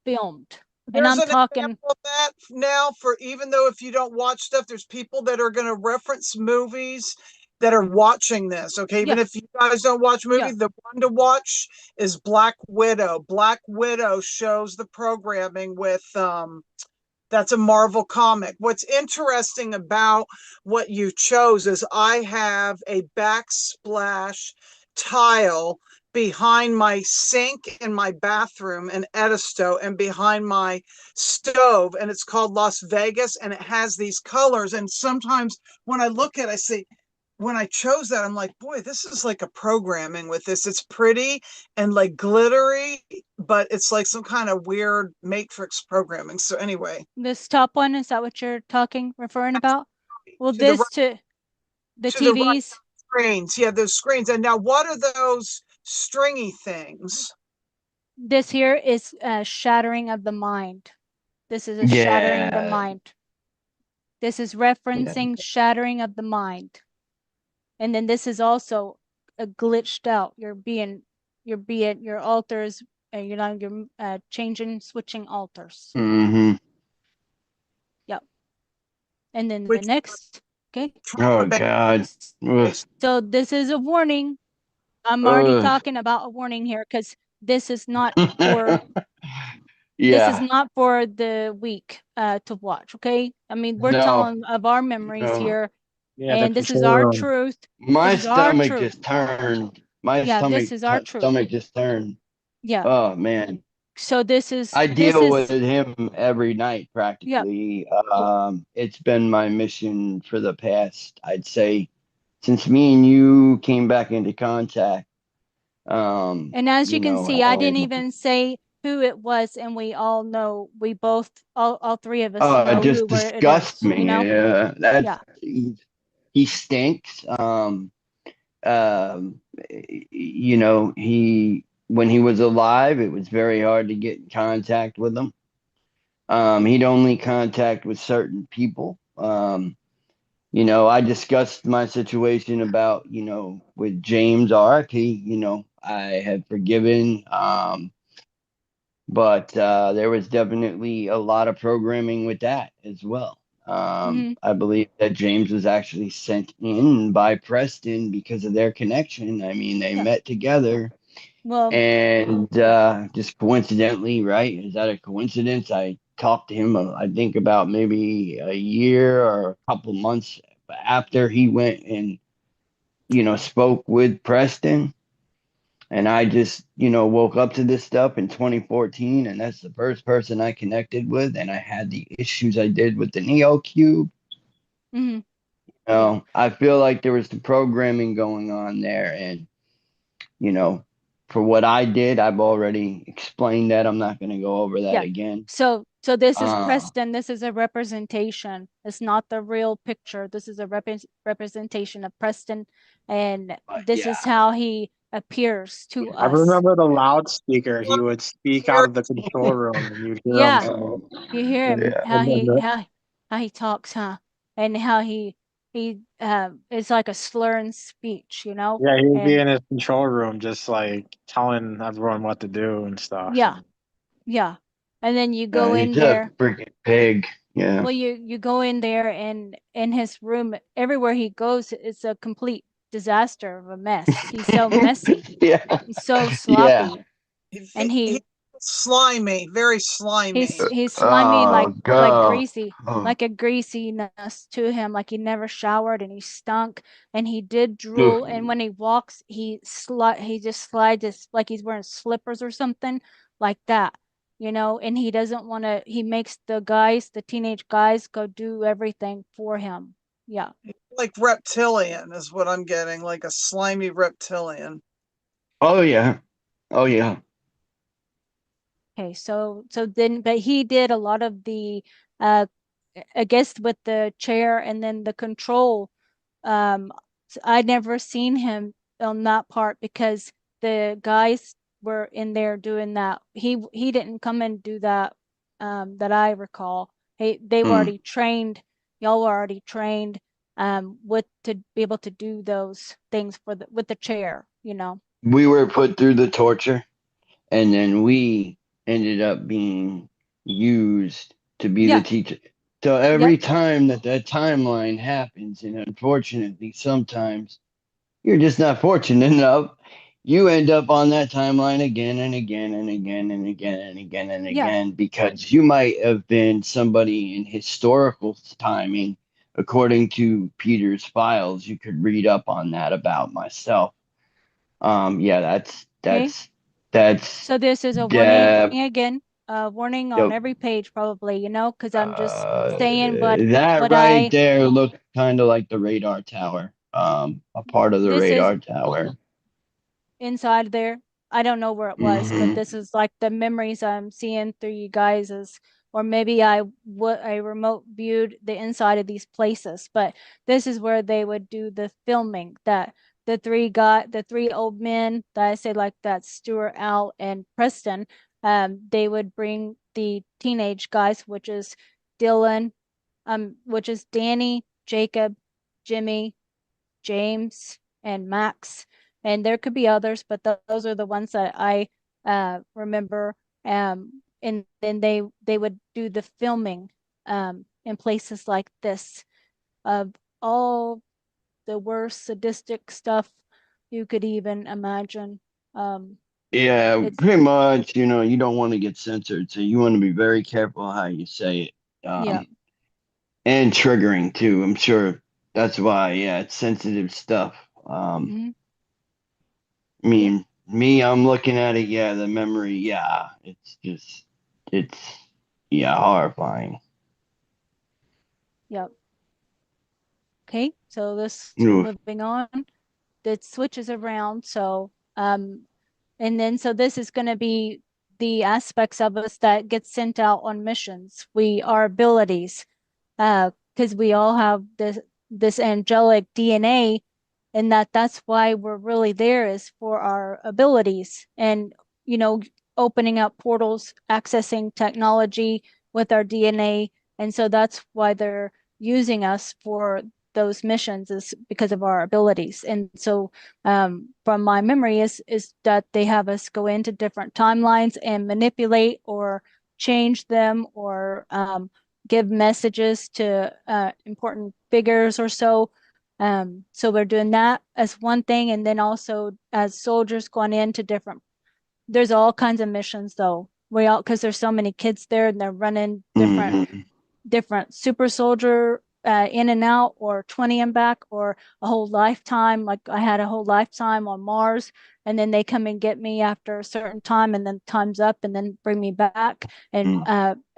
filmed. And There's I'm an talking example of that now, for even though if you don't watch stuff, there's people that are going to reference movies that are watching this. Okay, even if you guys don't watch movies, the one to watch is Black Widow. Black Widow shows the programming with that's a Marvel comic. What's interesting about what you chose is I have a backsplash tile behind my sink in my bathroom in Edisto and behind my stove, and it's called Las Vegas, and it has these colors. And sometimes when I look at it, I say, when I chose that, I'm like, boy, this is like a programming with this. It's pretty and like glittery, but it's like some kind of weird matrix programming. So anyway, this top one, is that what you're referring about? Well, to this the TVs. Right screens. Yeah, those screens. And now what are those stringy things? This here is a shattering of the mind. This is a shattering the mind. This is referencing shattering of the mind. And then this is also a glitched out. Your altars, you're changing, switching altars. Yep. And then the next, okay. Oh God. So this is a warning. I'm already talking about a warning here because this is not for this is not for the weak to watch. Okay, I mean we're telling of our memories here, and this is our truth. My stomach just turned. This is our truth. Stomach just turned. Yeah. Oh man. So I deal with him every night practically. It's been my mission for the past, I'd say, since me and you came back into contact. And as you can see, I didn't even say who it was, and we all know, we both, all three of us know it just who disgusts me. You know? He stinks. um, you know, when he was alive, it was very hard to get in contact with him. He'd only contact with certain people. You know, I discussed my situation about, you know, with James RIP, you know, I had forgiven, but there was definitely a lot of programming with that as well. I believe that James was actually sent in by Preston because of their connection. I mean, they Yeah. met together Well, and just coincidentally, right? Is that a coincidence? I talked to him, I think, about maybe a year or a couple months after he went and, you know, spoke with Preston. And I just, you know, woke up to this stuff in 2014, and that's the first person I connected with. And I had the issues I did with the Neo Cube. mhm. You know, I feel like there was the programming going on there. And, you know, for what I did, I've already explained that. I'm not going to go over that Yeah. again. So this is Uh, Preston. This is a representation. It's not the real picture. This is a representation of Preston, and but this is yeah, how he appears to I us. remember the loudspeaker. He would speak out of the control room, and you'd hear him Yeah, from. you hear him yeah, how And then he talks, huh? And how he it's like a slurring speech, you know? yeah, he would be And in his control room, just like telling everyone what to do and stuff. yeah, yeah. And then you go he's in a there. freaking pig. Yeah. Well, you go in there, and in his room, everywhere he goes, it's a complete disaster of a mess. He's so messy. Yeah. He's so Yeah. sloppy, and He's slimy, very slimy. he's slimy, Oh like God. greasy, Oh, like a greasiness to him, like he never showered and he stunk and he did drool. oof. And when he walks, he just slides like he's wearing slippers or something like that, you know. And he doesn't want to. He makes the teenage guys, go do everything for him. Yeah. Like reptilian is what I'm getting, like a slimy reptilian. Oh yeah. Oh yeah. Okay, so then, but he did a lot of the, uh, I guess with the chair and then the control. I never seen him on that part because the guys were in there doing that. He didn't come and do that, that I recall. They were Mm. already trained. Y'all were already trained, with to be able to do those things for with the chair, you know. We were put through the torture, and then we ended up being used to be the Yeah. teacher. So Yep. every time that timeline happens, and unfortunately, sometimes you're just not fortunate enough. You end up on that timeline again and again and again and again and again and Yeah. again because you might have been somebody in historical timing. According to Peter's files, you could read up on that about myself. Yeah, Okay. that's So this is a warning the again, warning on the every page probably, you know, because I'm just saying that what right I there looked kind of like the radar tower. A part of the this is radar tower. inside there. I don't know where it was, but Hmm. this is like the memories I'm seeing through you guys is, or maybe I remote viewed the inside of these places, but this is where they would do the filming that the three old men that I say like that, Stuart, Al, and Preston, they would bring the teenage guys, which is Dylan, which is Danny, Jacob, Jimmy, James, and Max. And there could be others, but those are the ones that I remember. And then they would do the filming in places like this of all the worst sadistic stuff you could even imagine. Yeah, It's pretty much, you know, you don't want to get censored, so you want to be very careful how you say it. Yeah. And triggering too. I'm sure that's why, yeah, it's sensitive stuff. Hmm. I Yep. mean, me, I'm looking at it, yeah, the memory, yeah, it's, yeah, horrifying. Yep. Okay. So this Oof. moving on, it switches around. So and then, so this is going to be the aspects of us that get sent out on missions. Our abilities, because we all have this angelic DNA, and that's why we're really there, is for our abilities, and opening up portals, accessing technology with our DNA. And so that's why they're using us for those missions, is because of our abilities. And so from my memory is that they have us go into different timelines and manipulate or change them, or give messages to important figures or so. So we're doing that as one thing, and then also as soldiers going into different, there's all kinds of missions though. We all, because there's so many kids there, and they're running different super soldier in and out, or 20 and back, or a whole lifetime. Like I had a whole lifetime on Mars, and then they come and get me after a certain time, and then time's up, and then bring me back and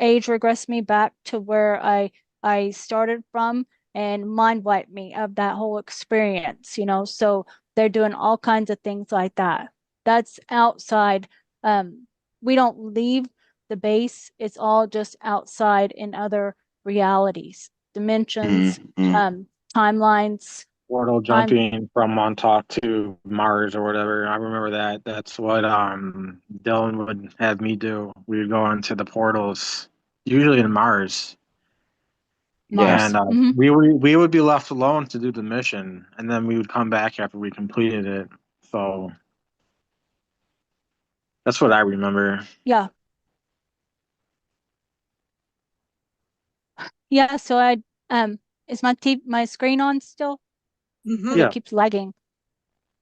age regress me back to where I started from, and mind wipe me of that whole experience. So they're doing all kinds of things like that. That's outside. We don't leave the base. It's all just outside in other realities, dimensions, timelines. Portal jumping from Montauk to Mars or whatever. I remember that. That's what Dylan would have me do. We would go into the portals, usually in Mars, Mars. and we would be left alone to do the mission, and then we would come back after we completed it. So that's what I remember. Yeah. Yeah, so is my screen on still? Mhm. It keeps lagging.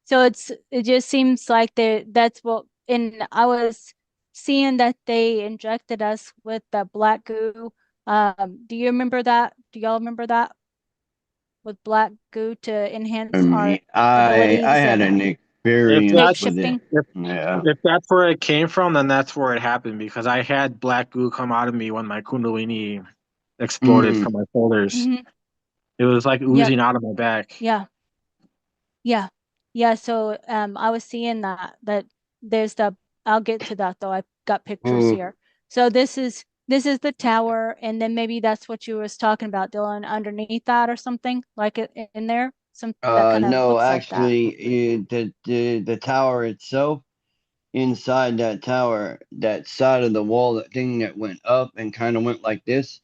So it just seems like that's what, and I was seeing that they injected us with the black goo. Do you remember that? Do y'all remember that? With black goo to enhance our I abilities had and an If experience that's with it. shape-shifting? Yeah. if that's where it came from, then that's where it happened because I had black goo come out of me when my Kundalini exploded from my shoulders. Mm-hmm. It was like Yep. oozing out of my back. Yeah. Yeah. Yeah. So I was seeing that there's I'll get to that though. I've got pictures here. So this is the tower, and then maybe that's what you was talking about, Dylan, underneath that or something like it in there. Some that kind of No, looks like that. actually, the tower itself, inside that tower, that side of the wall, that thing that went up and kind of went like this,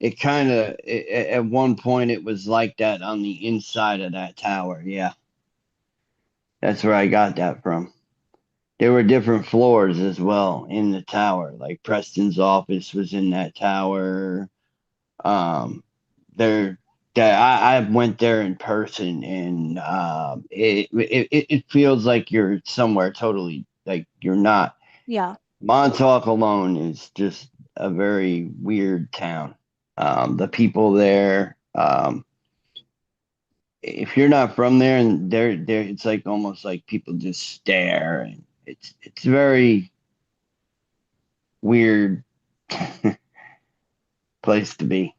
it kind of, at one point, it was like that on the inside of that tower. Yeah, that's where I got that from. There were different floors as well in the tower. Like Preston's office was in that tower. Um, there, that I went there in person, and it feels like you're somewhere totally like you're not. Yeah. Montauk alone is just a very weird town. The people there, if you're not from there, and they're, it's like almost like people just stare, and it's very weird place to be.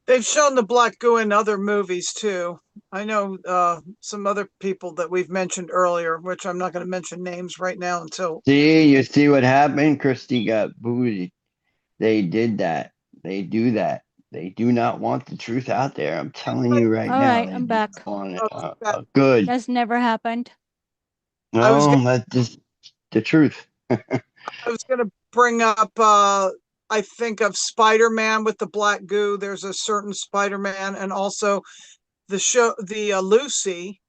They've shown the black goo in other movies too. I know some other people that we've mentioned earlier, which I'm not going to mention names right now until. You see what happened? Christy got booted. They did that. They do that. They do not want the truth out there. I'm telling you right All now. right, They I'm do back. not want it. That Good. That's never happened. I was No, that's just the truth. I was going to bring up. I think of Spider-Man with the black goo. There's a certain Spider-Man, and also the Lucy.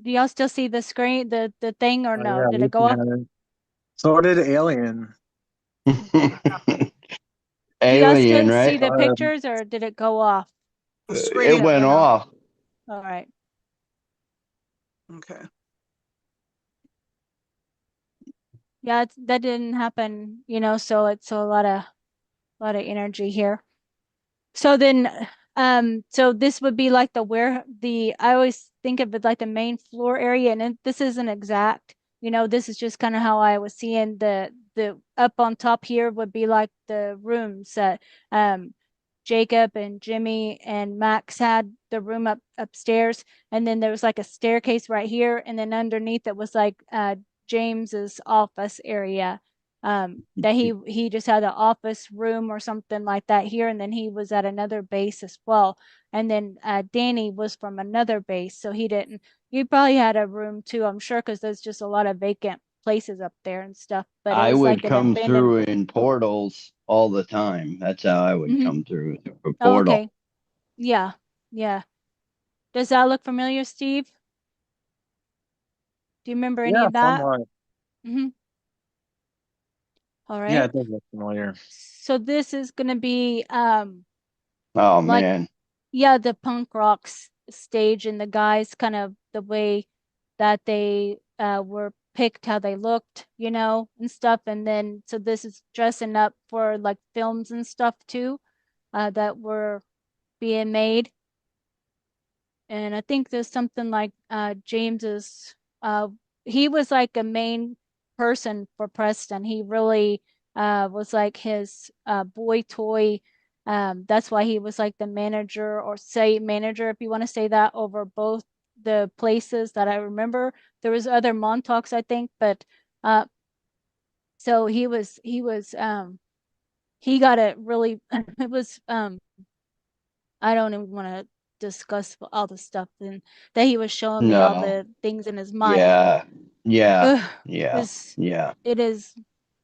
Do y'all still see the screen, the thing, or Oh, no? yeah, Did we it go off? had it. So did Alien. Do y'all Alien, still see right? the pictures, or did it go off? The It screen went went out. off. All right. Okay. Yeah, that didn't happen, so it's a lot of energy here. So then, so this would be like I always think of it like the main floor area, and this isn't exact, this is just kind of how I was seeing the up on top here would be like the rooms that Jacob and Jimmy and Max had the room upstairs, and then there was like a staircase right here, and then underneath it was like James's office area. that he just had an office room or something like that here, and then he was at another base as well. And then Danny was from another base, so he probably had a room too, I'm sure, because there's just a lot of vacant places up there and stuff. But it I was would like an come abandoned. through in portals all the time. That's how I would Mhm. come through a Oh, portal. okay. Yeah, yeah. Does that look familiar, Steve? Do you remember any Yeah, of that? somewhat. Mm-hmm. All Yeah, right. it does look familiar. So this is gonna be Oh like, man. yeah, the punk rocks stage, and the guys kind of the way that they were picked, how they looked, and stuff. And then so this is dressing up for like films and stuff too, that were being made. And I think there's something like James's he was like a main person for Preston. He really was like his boy toy. That's why he was like the manager, or say manager if you want to say that, over both the places that I remember. There was other Montauks, I think, but so he got it really it was I don't even want to discuss all the stuff and that he was showing me all No. the things in his mind. Yeah. Yeah. Ugh, Yeah. is Yeah. it is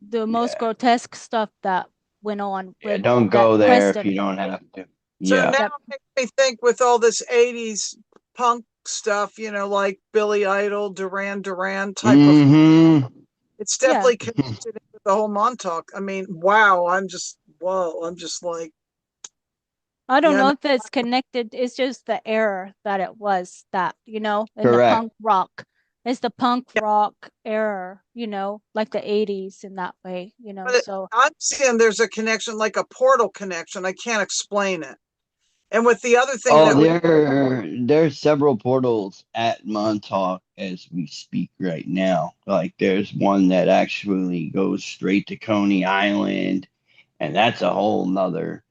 the most Yeah. grotesque stuff that went on Yeah. with Don't that go there if Preston. you don't have to. So Yeah. now That it makes me think with all this 80s punk stuff, like Billy Idol, Duran Duran type of, Mm-hmm. it's yeah. definitely connected with the whole Montauk. I mean, wow, whoa, I'm just like, I don't yeah, know no, if it's connected. It's just the era that it was that, in the Correct. punk rock. It's the punk yeah, rock era, like the 80s in that way, but so I'm seeing there's a connection, like a portal connection. I can't explain it. And with the other thing Oh, that we, there's several portals at Montauk as we speak right now. Like there's one that actually goes straight to Coney Island, and that's a whole nother.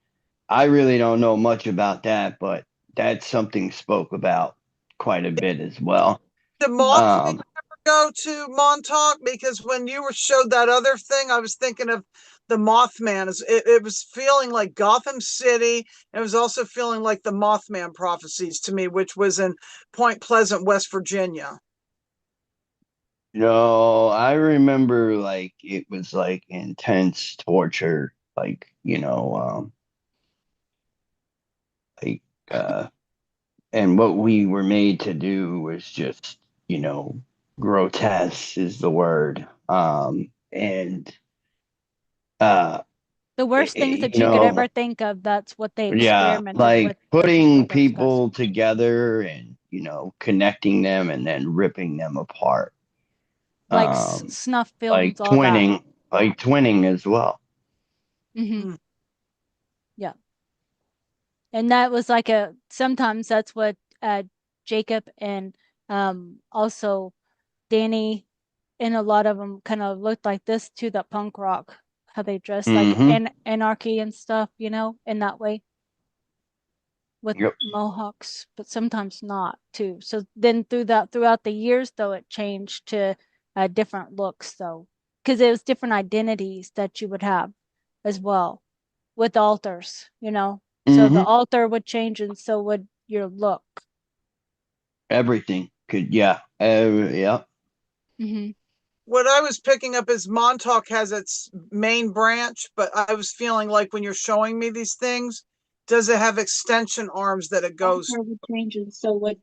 I really don't know much about that, but that's something spoke about quite a bit as well. the Mothman Um, go to Montauk, because when you were showed that other thing, I was thinking of the Mothman. It was feeling like Gotham City. And it was also feeling like the Mothman prophecies to me, which was in Point Pleasant, West Virginia. I remember like it was like intense torture, like and what we were made to do was just, grotesque is the word. And uh the worst things you that you could know, ever think of, that's what they yeah, experimented like with. putting Those guys. people together and, connecting them and then ripping them apart. Like Um, snuff like films, all that. twinning as well. Hmm. Hmm. Yeah. And that was like sometimes that's what Jacob and also Danny and a lot of them kind of looked like this to the punk rock, how they dressed like Mm-hmm. anarchy and stuff, in that way with Yep. mohawks, but sometimes not too. So then throughout the years, though, it changed to different looks, though, because it was different identities that you would have as well with altars, So the Mm-hmm. altar would change, and so would your look. Everything could, yeah. Yeah. Hmm. What I was picking up is Montauk has its main branch, but I was feeling like when you're showing me these things, does it have extension arms that it goes? Altar would change, and so would.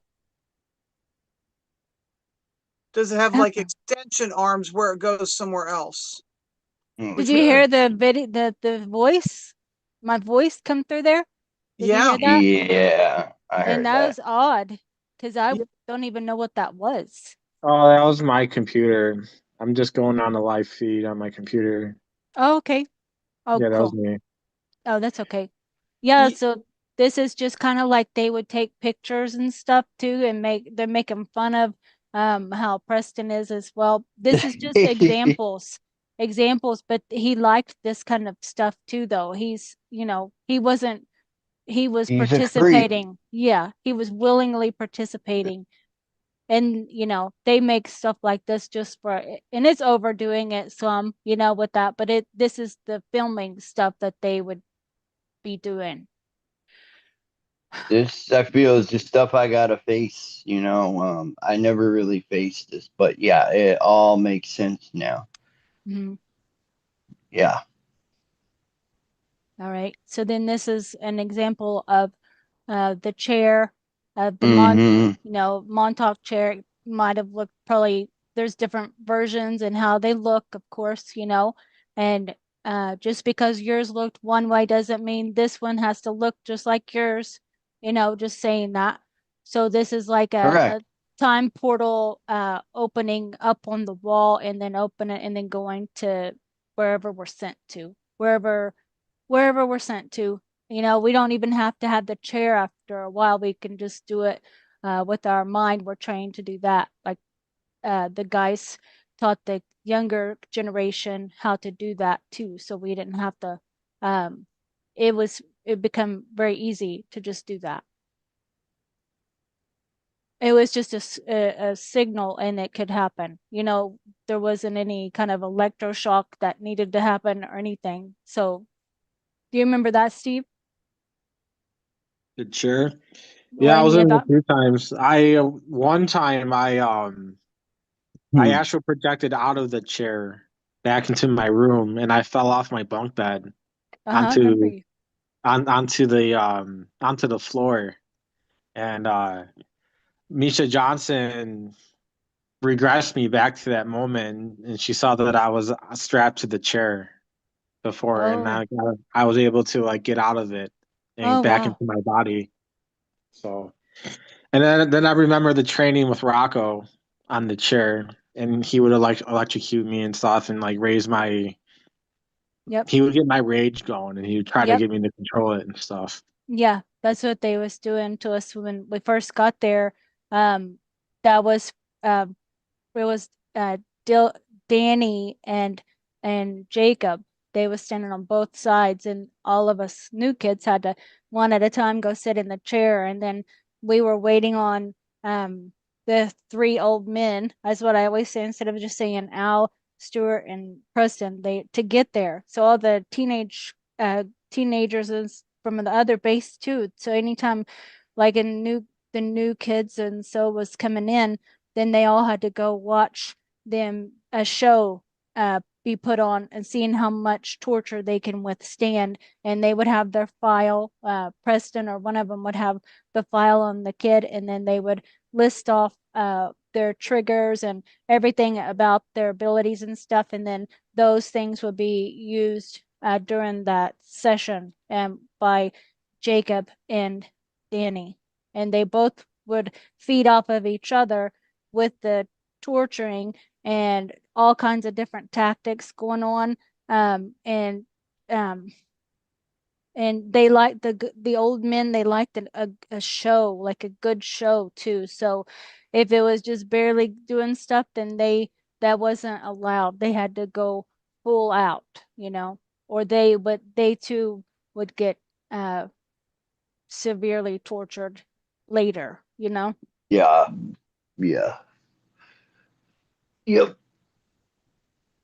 Does it have like extension arms where it goes somewhere else? Did Which you would, hear Okay. the video, the voice, my voice come through there? Did you yeah, hear that? Yeah, I And heard that that. was odd because I yeah. don't even know what that was. Oh, that was my computer. I'm just going on the live feed on my computer. Oh, okay. Oh, Yeah, that was cool. me. Oh, that's okay. Yeah, so this is just kind of like they would take pictures and stuff too, and they're making fun of how Preston is as well. This is just examples, but he liked this kind of stuff too, though. He was He's a creep. participating. Yeah, he was willingly participating and they make stuff like this just for, and it's overdoing it some, with that, but this is the filming stuff that they would be doing. This, I feel, is the stuff I gotta face. I never really faced this, but yeah, it all makes sense now. Mm-hmm. Yeah. All right. So then this is an example of the chair, of the Montauk chair. Might have looked, probably there's different versions and how they look, of course, and just because yours looked one way doesn't mean this one has to look just like yours, just saying that. So this is like a Correct. time portal opening up on the wall and then open it and then going to wherever we're sent to, wherever we're sent to. We don't even have to have the chair after a while. We can just do it with our mind. We're trained to do that. Like the guys taught the younger generation how to do that too. So we didn't have to, it become very easy to just do that. It was just a signal and it could happen. There wasn't any kind of electroshock that needed to happen or anything. So do you remember that, Steve? The chair. Or Yeah, I was any in of it a that? few times. One time I actually projected out of the chair back into my room, and I fell off my bunk bed I remember onto you. onto the floor, and Misha Johnson regressed me back to that moment, and she saw that I was strapped to the chair before, and Oh, I was able to like get out of it and oh back wow. into my body. So, and then I remember the training with Rocco on the chair, and he would like electrocute me and stuff, and like raise my. Yep. He would get my rage going, and he would try to Yep. get me to control it and stuff. Yeah, that's what they was doing to us when we first got there. Um, that was it was Dil Danny and Jacob. They was standing on both sides, and all of us new kids had to one at a time go sit in the chair, and then we were waiting on um the three old men. That's what I always say instead of just saying Al, Stuart, and Preston. They to get there. So all the teenagers is from the other base too. So anytime like the new kids and so was coming in, then they all had to go watch them a show be put on and seeing how much torture they can withstand. And they would have their file, Preston or one of them would have the file on the kid, and then they would list off their triggers and everything about their abilities and stuff. And then those things would be used during that session by Jacob and Danny. And they both would feed off of each other with the torturing and all kinds of different tactics going on. Um, and um, and they liked the old men. They liked a show, like a good show too. So if it was just barely doing stuff, then that wasn't allowed. They had to go full out, or they too would get uh severely tortured later. Yeah. Yeah. Yep.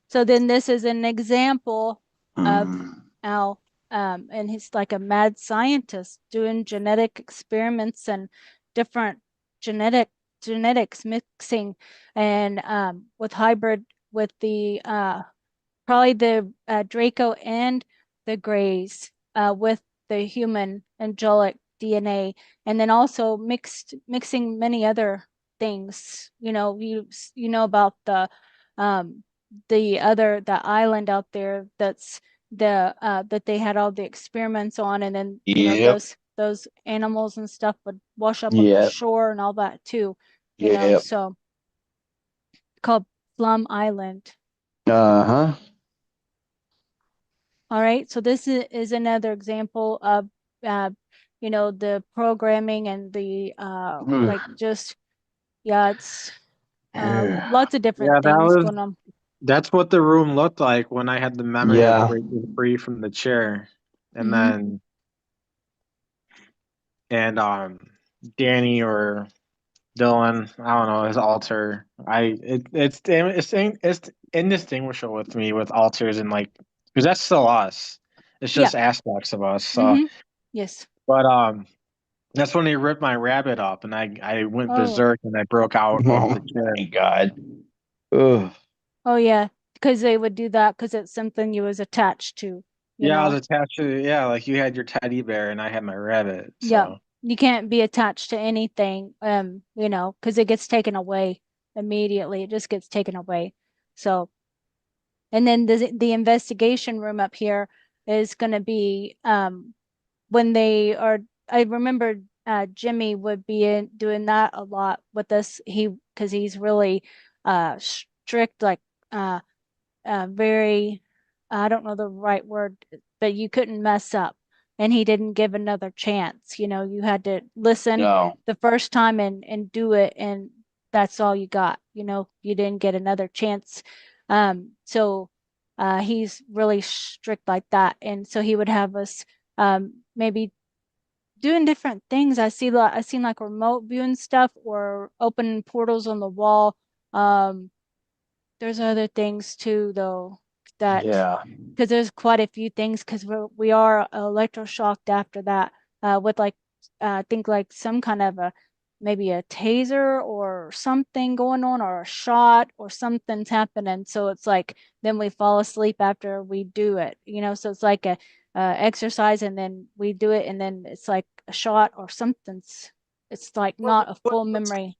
So then this is an example of Mm. Al, and he's like a mad scientist doing genetic experiments and different genetics mixing and with hybrid with the probably the Draco and the Greys with the human angelic DNA, and then also mixing many other things. You know about um the island out there that's that they had all the experiments on, and then Yep. those animals and stuff would wash up on the Yep. shore and all that too. Yep. So called Plum Island. Uh-huh. All right, so this is another example of uh, the programming and the like just yeah, it's lots of different Yeah, things going on. that's what the room looked like when I had the memory of Yeah. breaking free from the chair, and Mm-hmm. then and Danny or Dylan, I don't know his altar. It's indistinguishable with me with altars and like because that's still us. It's Yeah. just aspects of us. So, Mm-hmm. Yes. but that's when they ripped my rabbit up and I went Oh. berserk and I broke out of Oh the chair. my God. Ugh. Oh yeah. Because they would do that because it's something you was attached to, you Yeah, I was know. attached to like you had your teddy bear and I had my rabbit. Yeah. So You can't be attached to anything, you know, because it gets taken away immediately. It just gets taken away. So, and then the investigation room up here is going to be when they are. I remember Jimmy would be doing that a lot with us. Because he's really strict, like uh very, I don't know the right word, but you couldn't mess up. And he didn't give another chance. You know, you had to listen No. the first time and do it, and that's all you got. You know, you didn't get another chance. So he's really strict like that. And so he would have us maybe doing different things. I seen like remote viewing stuff or opening portals on the wall. Um, there's other things too, though, that Yeah. because there's quite a few things because we are electroshocked after that with like I think like some kind of a maybe a taser or something going on or a shot or something's happening. So it's like then we fall asleep after we do it, you know. So it's like a exercise and then we do it and then it's like a shot or something's. It's like What, not a full what's memory.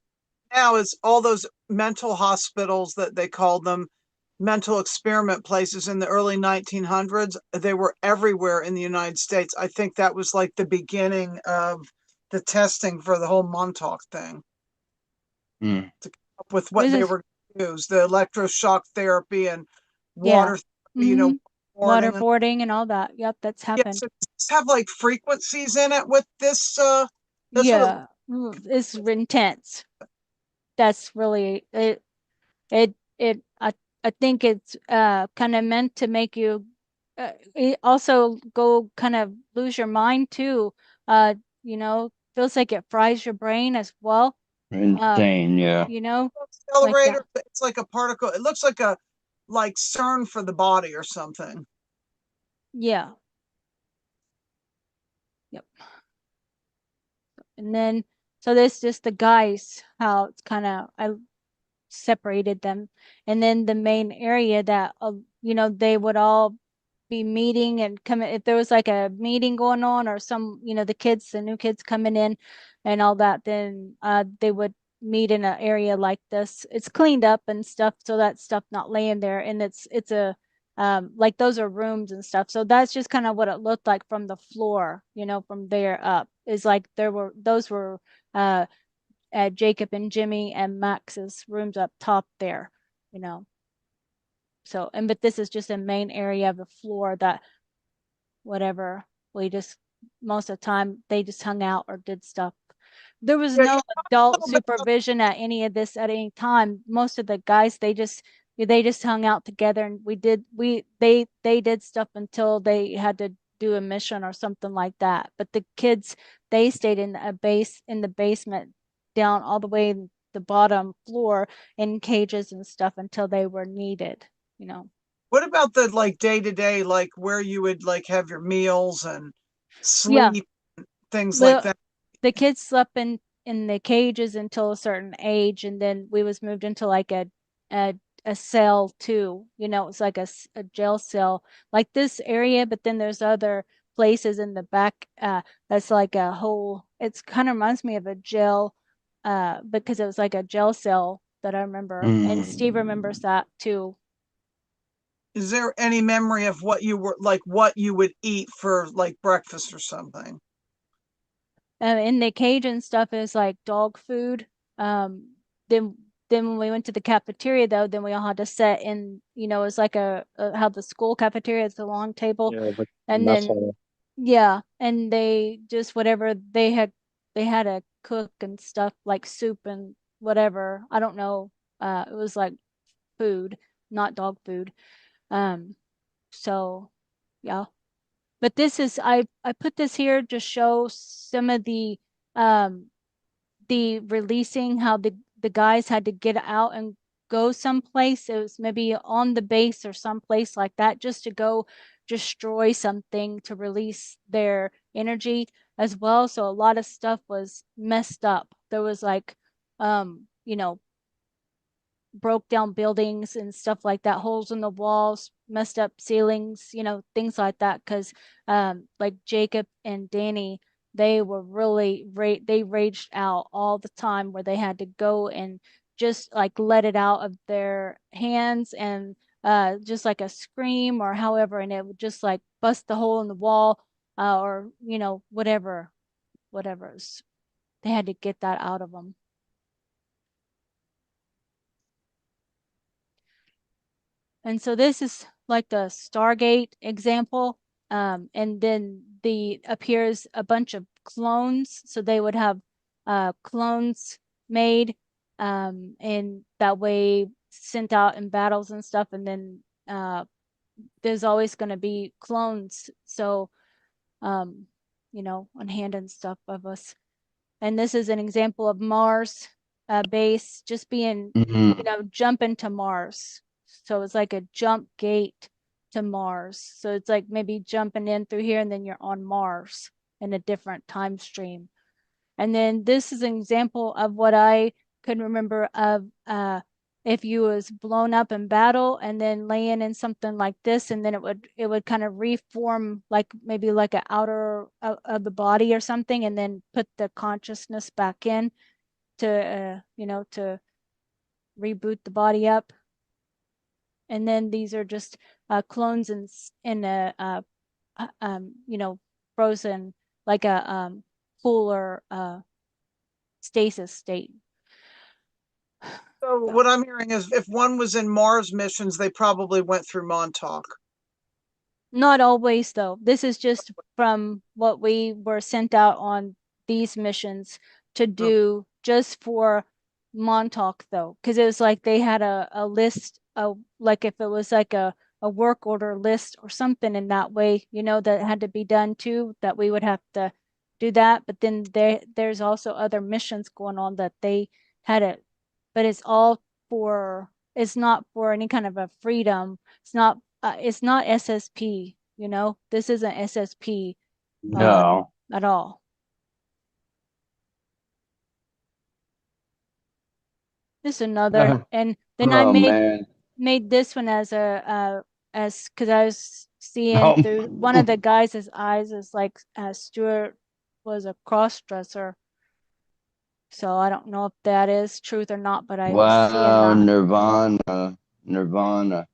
now is all those mental hospitals that they called them, mental experiment places in the early 1900s. They were everywhere in the United States. I think that was like the beginning of the testing for the whole Montauk thing. Mm. To come up with what This they is were going to use, the electroshock therapy and yeah. water therapy, Mm-hmm. boarding. And Waterboarding and all that. Yep, that's yes, happened. it does have like frequencies in it with this. That's what it. Yeah, it's intense. That's really it. I think it's kind of meant to make you it also go kind of lose your mind too. Uh, you know, feels like it fries your brain as well. Um, Insane. Yeah. you know, like that. Accelerator. It's like a particle. It looks like a like CERN for the body or something. Yeah. Yep. And then so this just the guys how it's kind of I separated them. And then the main area that, you know, they would all be meeting and coming, if there was like a meeting going on or some, you know, the new kids coming in and all that, then they would meet in an area like this. It's cleaned up and stuff, so that stuff not laying there. And it's a, like those are rooms and stuff. So that's just kind of what it looked like from the floor, you know, from there up. Is like those were uh Jacob and Jimmy and Max's rooms up top there, you know. So, and but this is just a main area of the floor that whatever we just most of the time they just hung out or did stuff. There was Yeah, no a adult little bit. supervision at any of this at any time. Most of the guys they just hung out together and they did stuff until they had to do a mission or something like that. But the kids they stayed in the basement down all the way in the bottom floor in cages and stuff until they were needed, you know. What about the like day to day, like where you would like have your meals and Yeah. sleep, things like The that? the kids slept in the cages until a certain age, and then we was moved into like a a cell too. You know, it's like a jail cell like this area, but then there's other places in the back that's like a whole. It's kind of reminds me of a jail because it was like a jail cell that I remember, and Steve Mm. remembers that too. Is there any memory of what you were like, what you would eat for like breakfast or something? In the Cajun stuff is like dog food. Then when we went to the cafeteria though, then we all had to sit in, you know, it's like how the school cafeteria is a long table, Yeah, but and that's then all. yeah, and they just whatever they had to cook and stuff like soup and whatever. I don't know. It was like food, not dog food. Um, so yeah. But this is I put this here to show some of um the releasing, how the guys had to get out and go someplace. It was maybe on the base or someplace like that, just to go destroy something to release their energy as well. So a lot of stuff was messed up. There was like, you know, broke down buildings and stuff like that, holes in the walls, messed up ceilings, you know, things like that. Because like Jacob and Danny, they were really they raged out all the time, where they had to go and just like let it out of their hands, and just like a scream or however, and it would just like bust the hole in the wall, or you know, whatever. They had to get that out of them. And so this is like the Stargate example. And then the appears a bunch of clones. So they would have clones made, and that way sent out in battles and stuff. And then there's always going to be clones. So, you know, on hand and stuff of us. And this is an example of Mars base just being, you know, jumping to Mars. So it's like a jump gate to Mars. So it's like maybe jumping in through here and then you're on Mars in a different time stream. And then this is an example of what I could remember of if you was blown up in battle and then laying in something like this, and then it would kind of reform, like maybe like an outer of the body or something, and then put the consciousness back in to you know, to reboot the body up. And then these are just clones in a you know, frozen, like a cooler stasis state. So what I'm hearing is if one was in Mars missions, they probably went through Montauk. Not always, though. This is just from what we were sent out on these missions to do just for Montauk, though, because it was like they had a list of, like, if it was like a work order list or something in that way, you know, that had to be done too, that we would have to do that. But then there's also other missions going on that they had it, but it's all for, it's not for any kind of a freedom. It's not SSP, you know, this isn't SSP No. at all. This is another, and then I Oh man. made this one as as because I was seeing Oh. through one of the guys' eyes is like Stuart was a cross dresser. So I don't know if that is truth or not, but I was seeing Wow, that. Nirvana.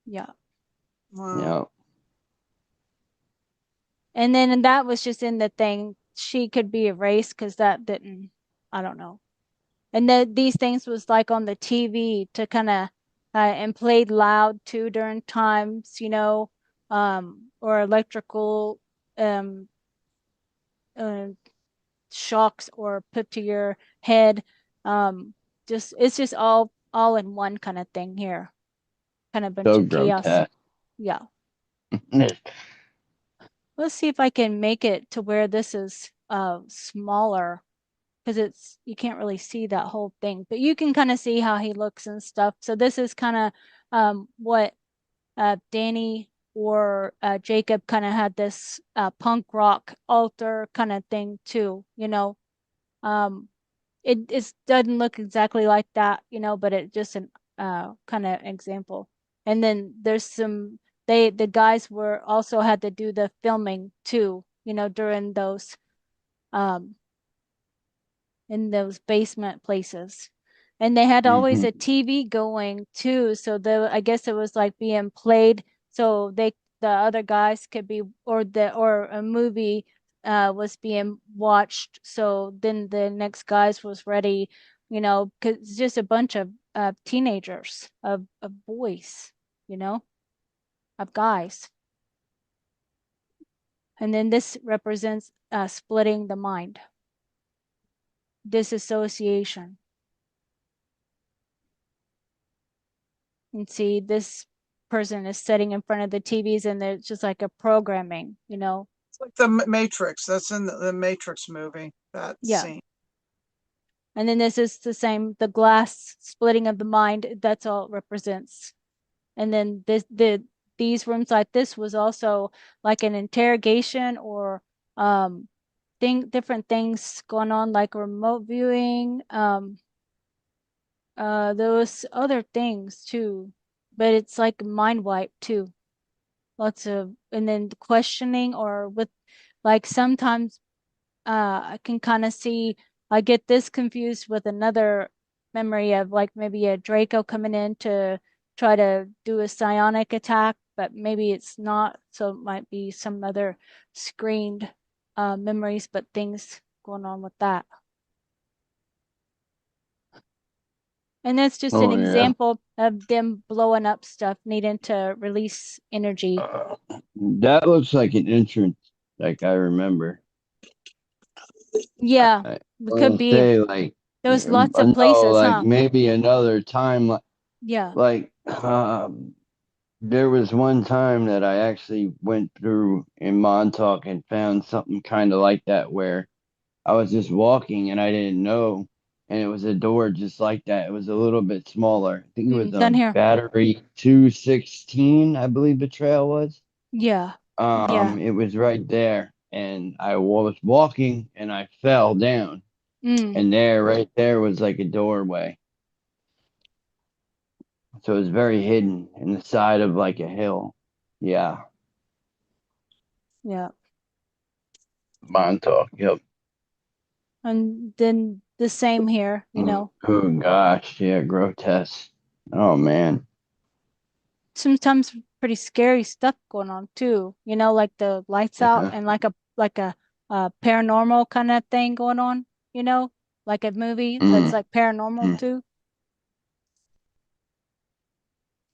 Yeah. Wow. Yeah. And then that was just in the thing. She could be erased because that didn't, I don't know. And these things was like on the TV to kind of, and played loud too during times, you know, or electrical um, uh, shocks or put to your head. Just it's just all in one kind of thing here, kind of bunch So of chaos. grotesque. Yeah. Let's see if I can make it to where this is smaller, because it's, you can't really see that whole thing, but you can kind of see how he looks and stuff. So this is kind of what Danny or Jacob kind of had this punk rock altar kind of thing too, you know. Um, it doesn't look exactly like that, you know, but it just an kind of example. And then there's some, the guys were also had to do the filming too, you know, during those um in those basement places. And they had always a TV going too, so I guess it was like being played, so the other guys could be, or a movie was being watched, so then the next guys was ready, you know, because it's just a bunch of teenagers, of boys, you know, of guys. And then this represents splitting the mind, disassociation. And see, this person is sitting in front of the TVs and there's just like a programming, you know. It's like the Matrix. That's in the Matrix movie, that Yeah. scene. And then this is the same, the glass splitting of the mind, that's all it represents. And then these rooms like this was also like an interrogation or different things going on, like remote viewing. There was other things too, but it's like mind wipe too. Lots of, and then questioning, or with like sometimes I can kind of see, I get this confused with another memory of like maybe a Draco coming in to try to do a psionic attack, but maybe it's not. So it might be some other screened memories, but things going on with that. And that's just an example of them blowing up stuff, needing to release energy. That looks like an entrance, like I remember. Yeah, I it could be. say like There was lots of no, places, like huh? maybe another time. Yeah. Like there was one time that I actually went through in Montauk and found something kind of like that, where I was just walking and I didn't know, and it was a door just like that. It was a little bit smaller. I think it was Done here. Battery 216, I believe the trail was. Yeah. Yeah. It was right there, and I was walking and I fell down, and right there was like a doorway. So it was very hidden in the side of like a hill. Yeah. Yeah. Montauk. Yep. And then the same here, you know. Oh gosh, yeah, grotesque. Oh man. Sometimes pretty scary stuff going on too. You know, like the lights out and like a paranormal kind of thing going on, you know, like a movie that's like paranormal too.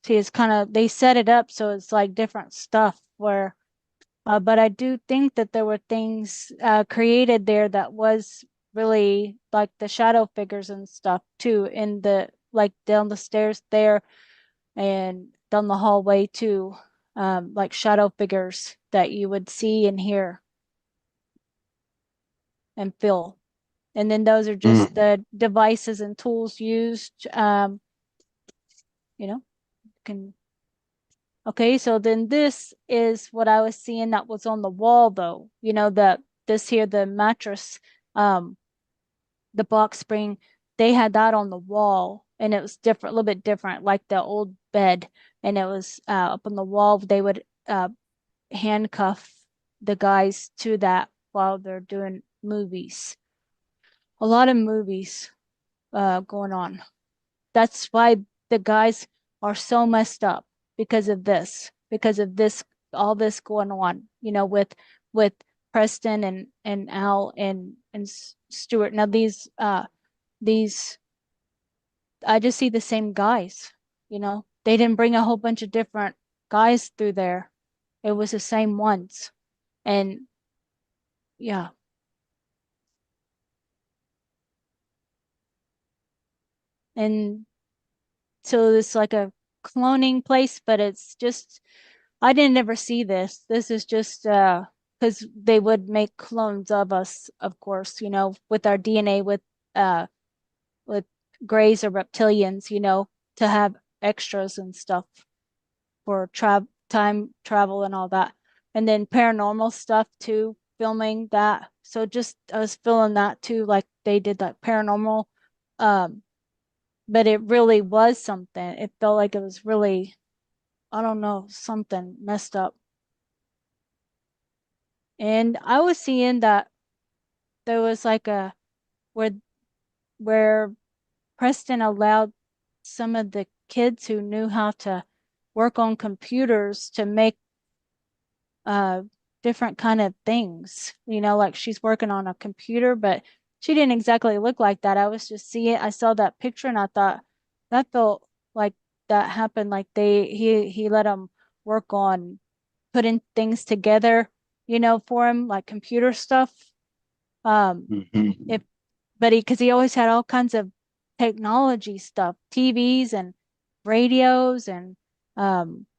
See, it's kind of, they set it up so it's like different stuff where but I do think that there were things created there that was really like the shadow figures and stuff too, in the like down the stairs there and down the hallway too, like shadow figures that you would see and hear and feel. And then those are just the devices and tools used, you know, can. Okay, so then this is what I was seeing that was on the wall though. You know, this here, the mattress, um, the box spring, they had that on the wall and it was different, a little bit different, like the old bed. And it was up on the wall. They would handcuff the guys to that while they're doing movies. A lot of movies going on. That's why the guys are so messed up because of this, all this going on, you know, with Preston and Al and Stuart. Now these I just see the same guys, you know. They didn't bring a whole bunch of different guys through there. It was the same ones. And yeah. And so it's like a cloning place, but it's just, I didn't ever see this. This is just because they would make clones of us, of course, you know, with our DNA uh with grays or reptilians, you know, to have extras and stuff for time travel and all that. And then paranormal stuff too, filming that. So just I was feeling that too, like they did that paranormal, um, but it really was something. It felt like it was really, I don't know, something messed up. And I was seeing that there was like a where where Preston allowed some of the kids who knew how to work on computers to make uh different kind of things. You know, like she's working on a computer, but she didn't exactly look like that. I was just seeing, I saw that picture and I thought that felt like that happened. Like he let them work on putting things together, you know, for him, like computer stuff. If but because he always had all kinds of technology stuff, TVs and radios and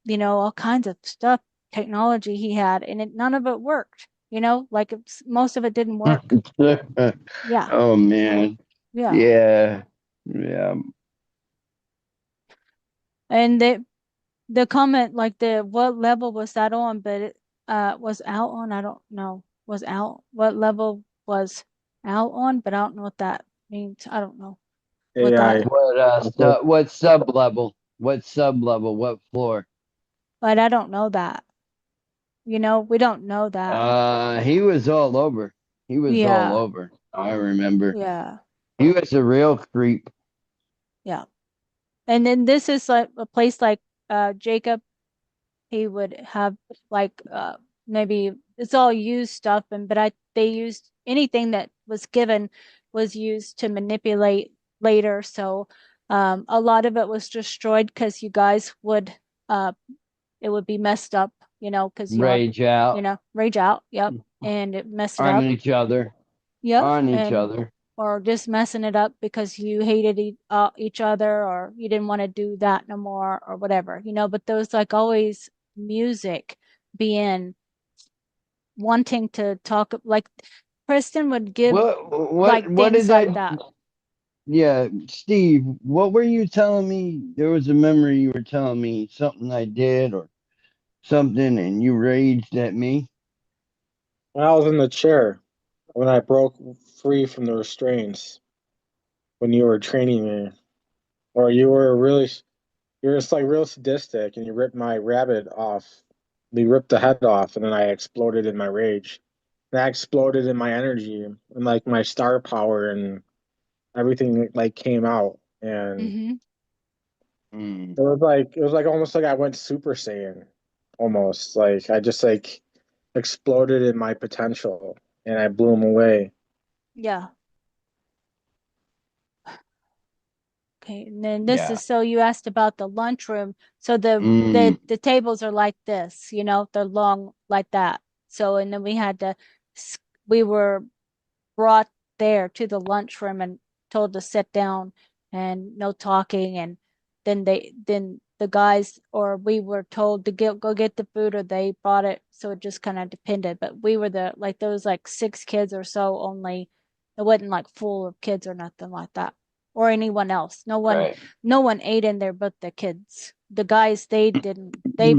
you know, all kinds of stuff, technology he had, and none of it worked. You know, like most of it didn't work. Yeah, Oh man. Yeah. Yeah. Yeah. And the comment, like what level was that on, but it was out on, I don't know, was out, what level was out on, but I don't know what that means. I don't know what AI. that, What sub level? What sub level? What floor? but I don't know that. We don't know that. He was all over. He was all Yeah. over. I remember. Yeah. He was a real creep. Yeah. And then this is like a place like Jacob, he would have like maybe it's all used stuff, and but they used anything that was given was used to manipulate later. So a lot of it was destroyed because you guys would it would be messed up, because y'all, Rage out rage out. Yep. And it messed it on up. each other. Yep. On each And other. or just messing it up because you hated each other, or you didn't want to do that no more, or whatever, but there was like always music being wanting to talk, like Kristen would give like What things did like I that. Yeah, Steve, what were you telling me? There was a memory you were telling me something I did or something and you raged at me. When I was in the chair, when I broke free from the restraints, when you were training me, or you're just like real sadistic, and you ripped my rabbit off. You ripped the head off, and then I exploded in my rage. And I exploded in my energy and like my star power, and everything like came out. And Mm-hmm. Mm, it was like almost like I went Super Saiyan, almost like I just like exploded in my potential, and I blew him away. Yeah. Okay, and then this yeah. is, so you asked about the lunchroom. So the Mm, the the tables are like this, they're long like that. So and then we were brought there to the lunchroom and told to sit down and no talking. And then the guys, or we were told to go get the food, or they brought it. So it just kind of depended. But we were there was like 6 kids or so only. It wasn't like full of kids or nothing like that, or anyone else. No one right. no one ate in there but the kids. The guys, they didn't, they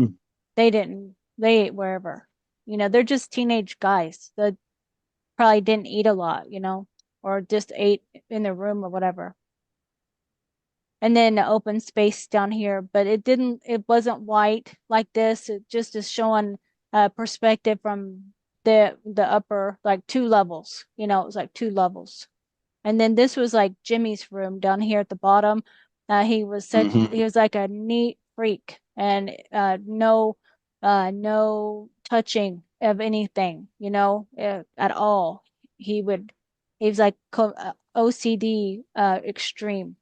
ate wherever. They're just teenage guys. The probably didn't eat a lot, or just ate in the room or whatever. And then the open space down here, but it wasn't white like this. It just is showing perspective from the upper, like 2 levels, it was like 2 levels. And then this was like Jimmy's room down here at the bottom. He was like a neat freak, and no touching of anything, at all. He would he was like OCD extreme.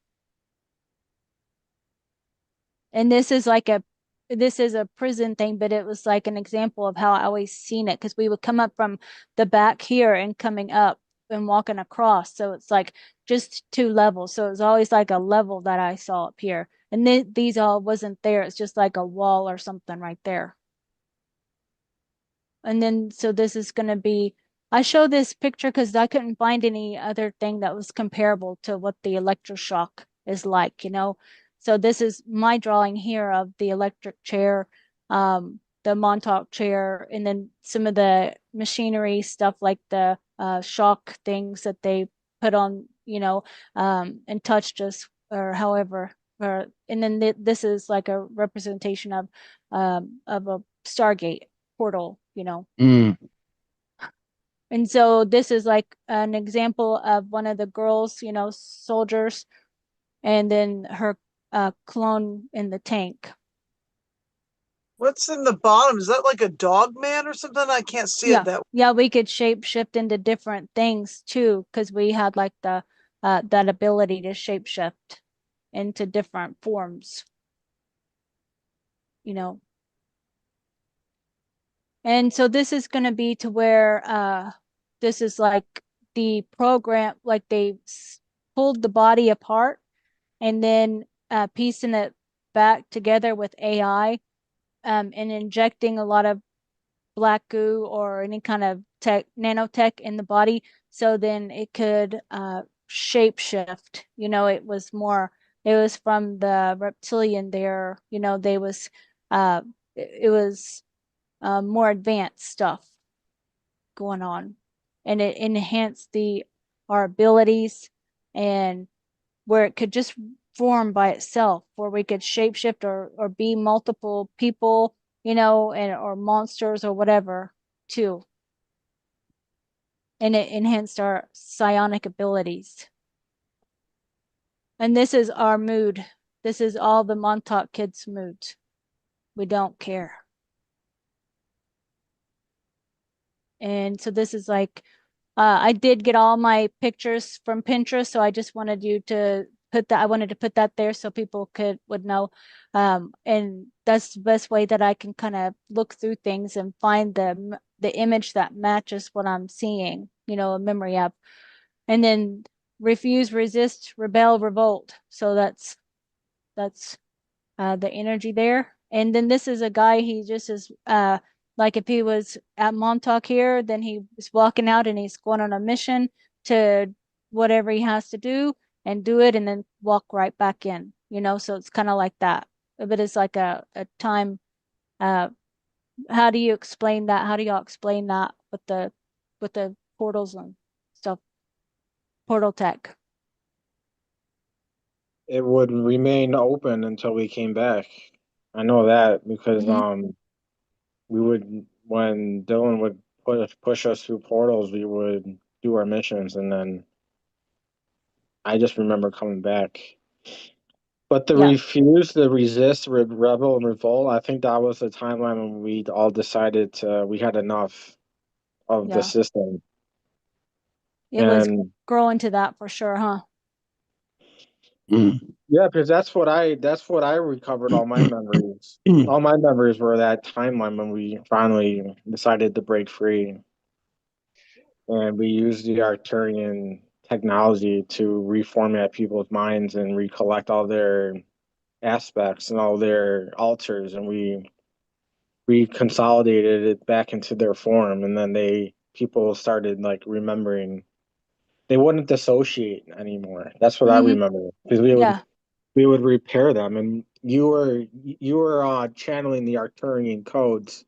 And this is a prison thing, but it was like an example of how I always seen it, because we would come up from the back here and coming up and walking across. So it's like just 2 levels. So it was always like a level that I saw up here. And these all wasn't there. It's just like a wall or something right there. And then, so this is going to be, I show this picture because I couldn't find any other thing that was comparable to what the electroshock is like. So this is my drawing here of the electric chair, the Montauk chair, and then some of the machinery stuff like the shock things that they put on, and touched us, or however. And then this is like a representation of a Stargate portal. mm, And so this is like an example of one of the girls, soldiers, and then her clone in the tank. What's in the bottom? Is that like a dog man or something? I can't see Yeah. it that way. Yeah, we could shape shift into different things too, because we had like the that ability to shape shift into different forms, you know. And so this is going to be to where this is like the program, like they pulled the body apart and then piecing it back together with AI, and injecting a lot of black goo or any kind of nanotech in the body. So then it could shapeshift. It was from the reptilian there. They was it was more advanced stuff going on, and it enhanced our abilities, and where it could just form by itself, where we could shapeshift or be multiple people, or monsters or whatever too. And it enhanced our psionic abilities. And this is our mood. This is all the Montauk kids' moods. We don't care. And so this is like, I did get all my pictures from Pinterest, so I just wanted you to put that. I wanted to put that there so people would know. And that's the best way that I can kind of look through things and find the image that matches what I'm seeing, a memory app. And then refuse, resist, rebel, revolt. So that's the energy there. And then this is a guy, he just is like if he was at Montauk here, then he was walking out and he's going on a mission to whatever he has to do and do it and then walk right back in, so it's kind of like that. But it's like a time. How do you explain that? How do y'all explain that with the portals and stuff? Portal tech. It would remain open until we came back. I know that because we would, when Dylan would push us through portals, we would do our missions, and then I just remember coming back. But the refuse, the resist, rebel, and revolt, I think that was the timeline when we all decided we had enough of the system. It was growing to that for sure, huh? Yeah, because that's what I recovered all my memories. All my memories were that timeline when we finally decided to break free. And we used the Arcturian technology to reformat people's minds and recollect all their aspects and all their alters, and we consolidated it back into their form, and then people started like remembering. They wouldn't dissociate anymore. That's what I remember, because we would repair them, and you were channeling the Arcturian codes,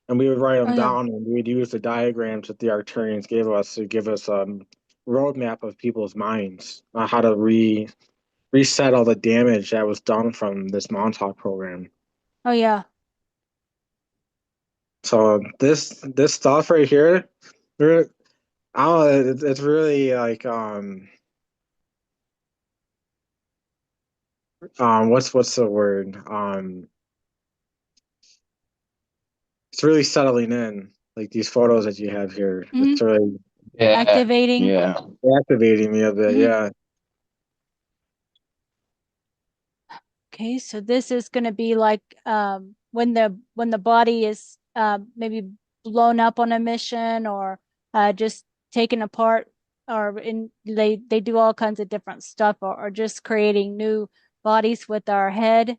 and we would write them down, and we would use the diagrams that the Arcturians gave us to give us a roadmap of people's minds on how to reset all the damage that was done from this Montauk program. Oh yeah. So this stuff right here, it's really like what's the word? It's really settling in, like these photos that you have here. It's really activating me a bit. Yeah. Okay, so this is going to be like when the body is maybe blown up on a mission or just taken apart, or they do all kinds of different stuff, or just creating new bodies with our head,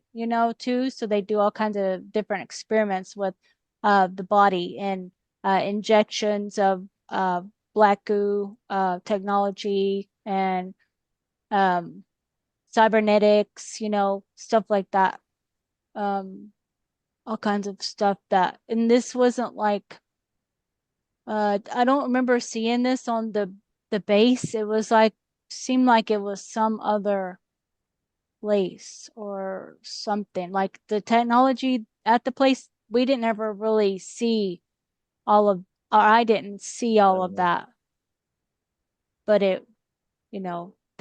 too. So they do all kinds of different experiments with the body and injections of black goo technology and cybernetics, stuff like that. All kinds of stuff and this wasn't like, I don't remember seeing this on the base. It was like, seemed like it was some other place or something. Like the technology at the place, we didn't ever really see or I didn't see all of that. But they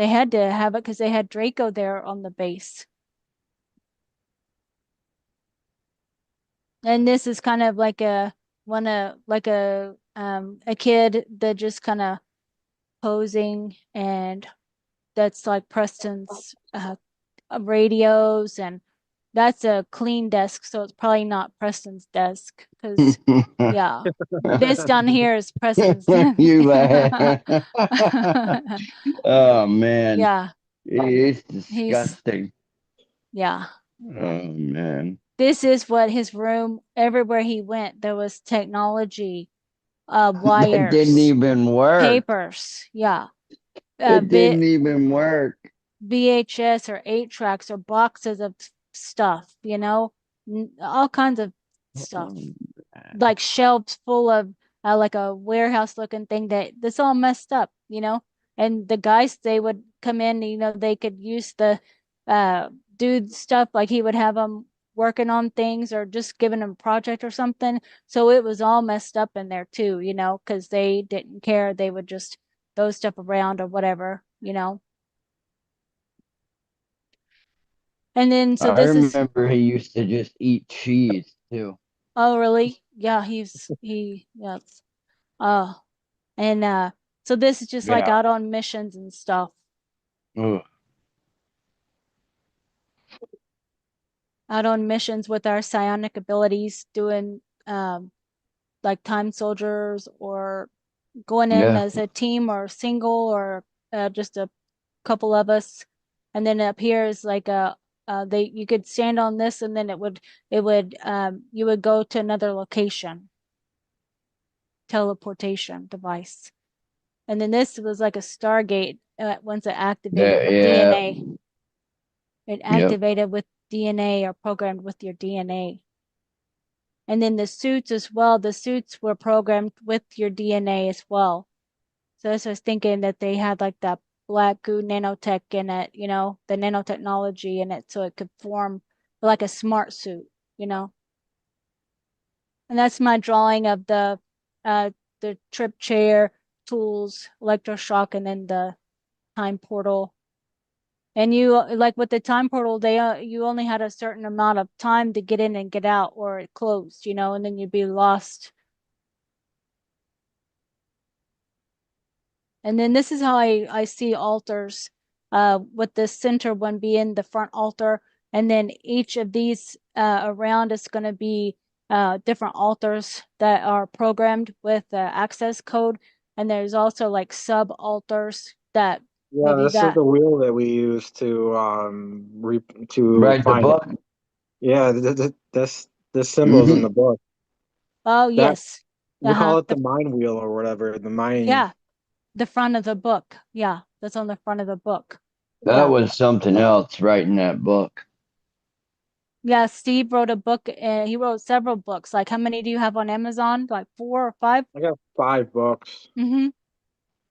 had to have it because they had Draco there on the base. And this is kind of like a kid that just kind of posing, and that's like Preston's radios, and that's a clean desk, so it's probably not Preston's desk because yeah, this down here is Preston's desk. You laugh. Oh man. Yeah. It's disgusting. Yeah. Oh man. This is what his room, everywhere he went, there was technology, wires. It didn't even work. Papers. Yeah. It didn't even work. VHS or 8 tracks or boxes of stuff, you know, all kinds of stuff, like shelves full of like a warehouse looking thing that's all messed up, you know. And the guys, they would come in, you know, they could use the do stuff, like he would have them working on things or just giving them a project or something. So it was all messed up in there too, you know, because they didn't care. They would just throw stuff around or whatever, you know. And then so I this is, remember he used to just eat cheese too. oh really? Yeah, yes. Uh and so this is just like Yeah. out on missions and stuff. Ugh. Out on missions with our psionic abilities, doing like time soldiers or going in Yeah. as a team or single or just a couple of us. And then up here is like a they you could stand on this and then it would you would go to another location, teleportation device. And then this was like a Stargate once it activated with Yeah. DNA. It Yep. activated with DNA or programmed with your DNA. And then the suits as well, the suits were programmed with your DNA as well. So I was thinking that they had like that black goo nanotech in it, you know, the nanotechnology in it so it could form like a smart suit, you know. And that's my drawing of the trip chair, tools, electroshock, and then the time portal. And you like with the time portal, they you only had a certain amount of time to get in and get out, or it closed, you know, and then you'd be lost. And then this is how I see altars, with the center one being the front altar, and then each of these around is going to be different altars that are programmed with the access code, and there's also like sub altars that Yeah, maybe this is that. the wheel that we use to to Write the find it. book. Yeah, this the symbols in Hmm. the book. Oh That yes, we call it the the mind wheel or whatever. The mind. yeah, the front of the book, yeah, that's on the front of the book, That yeah. was something else writing that book. Yeah, Steve wrote a book and he wrote several books. Like how many do you have on Amazon? Like 4 or 5? I got 5 books. Mm-hmm.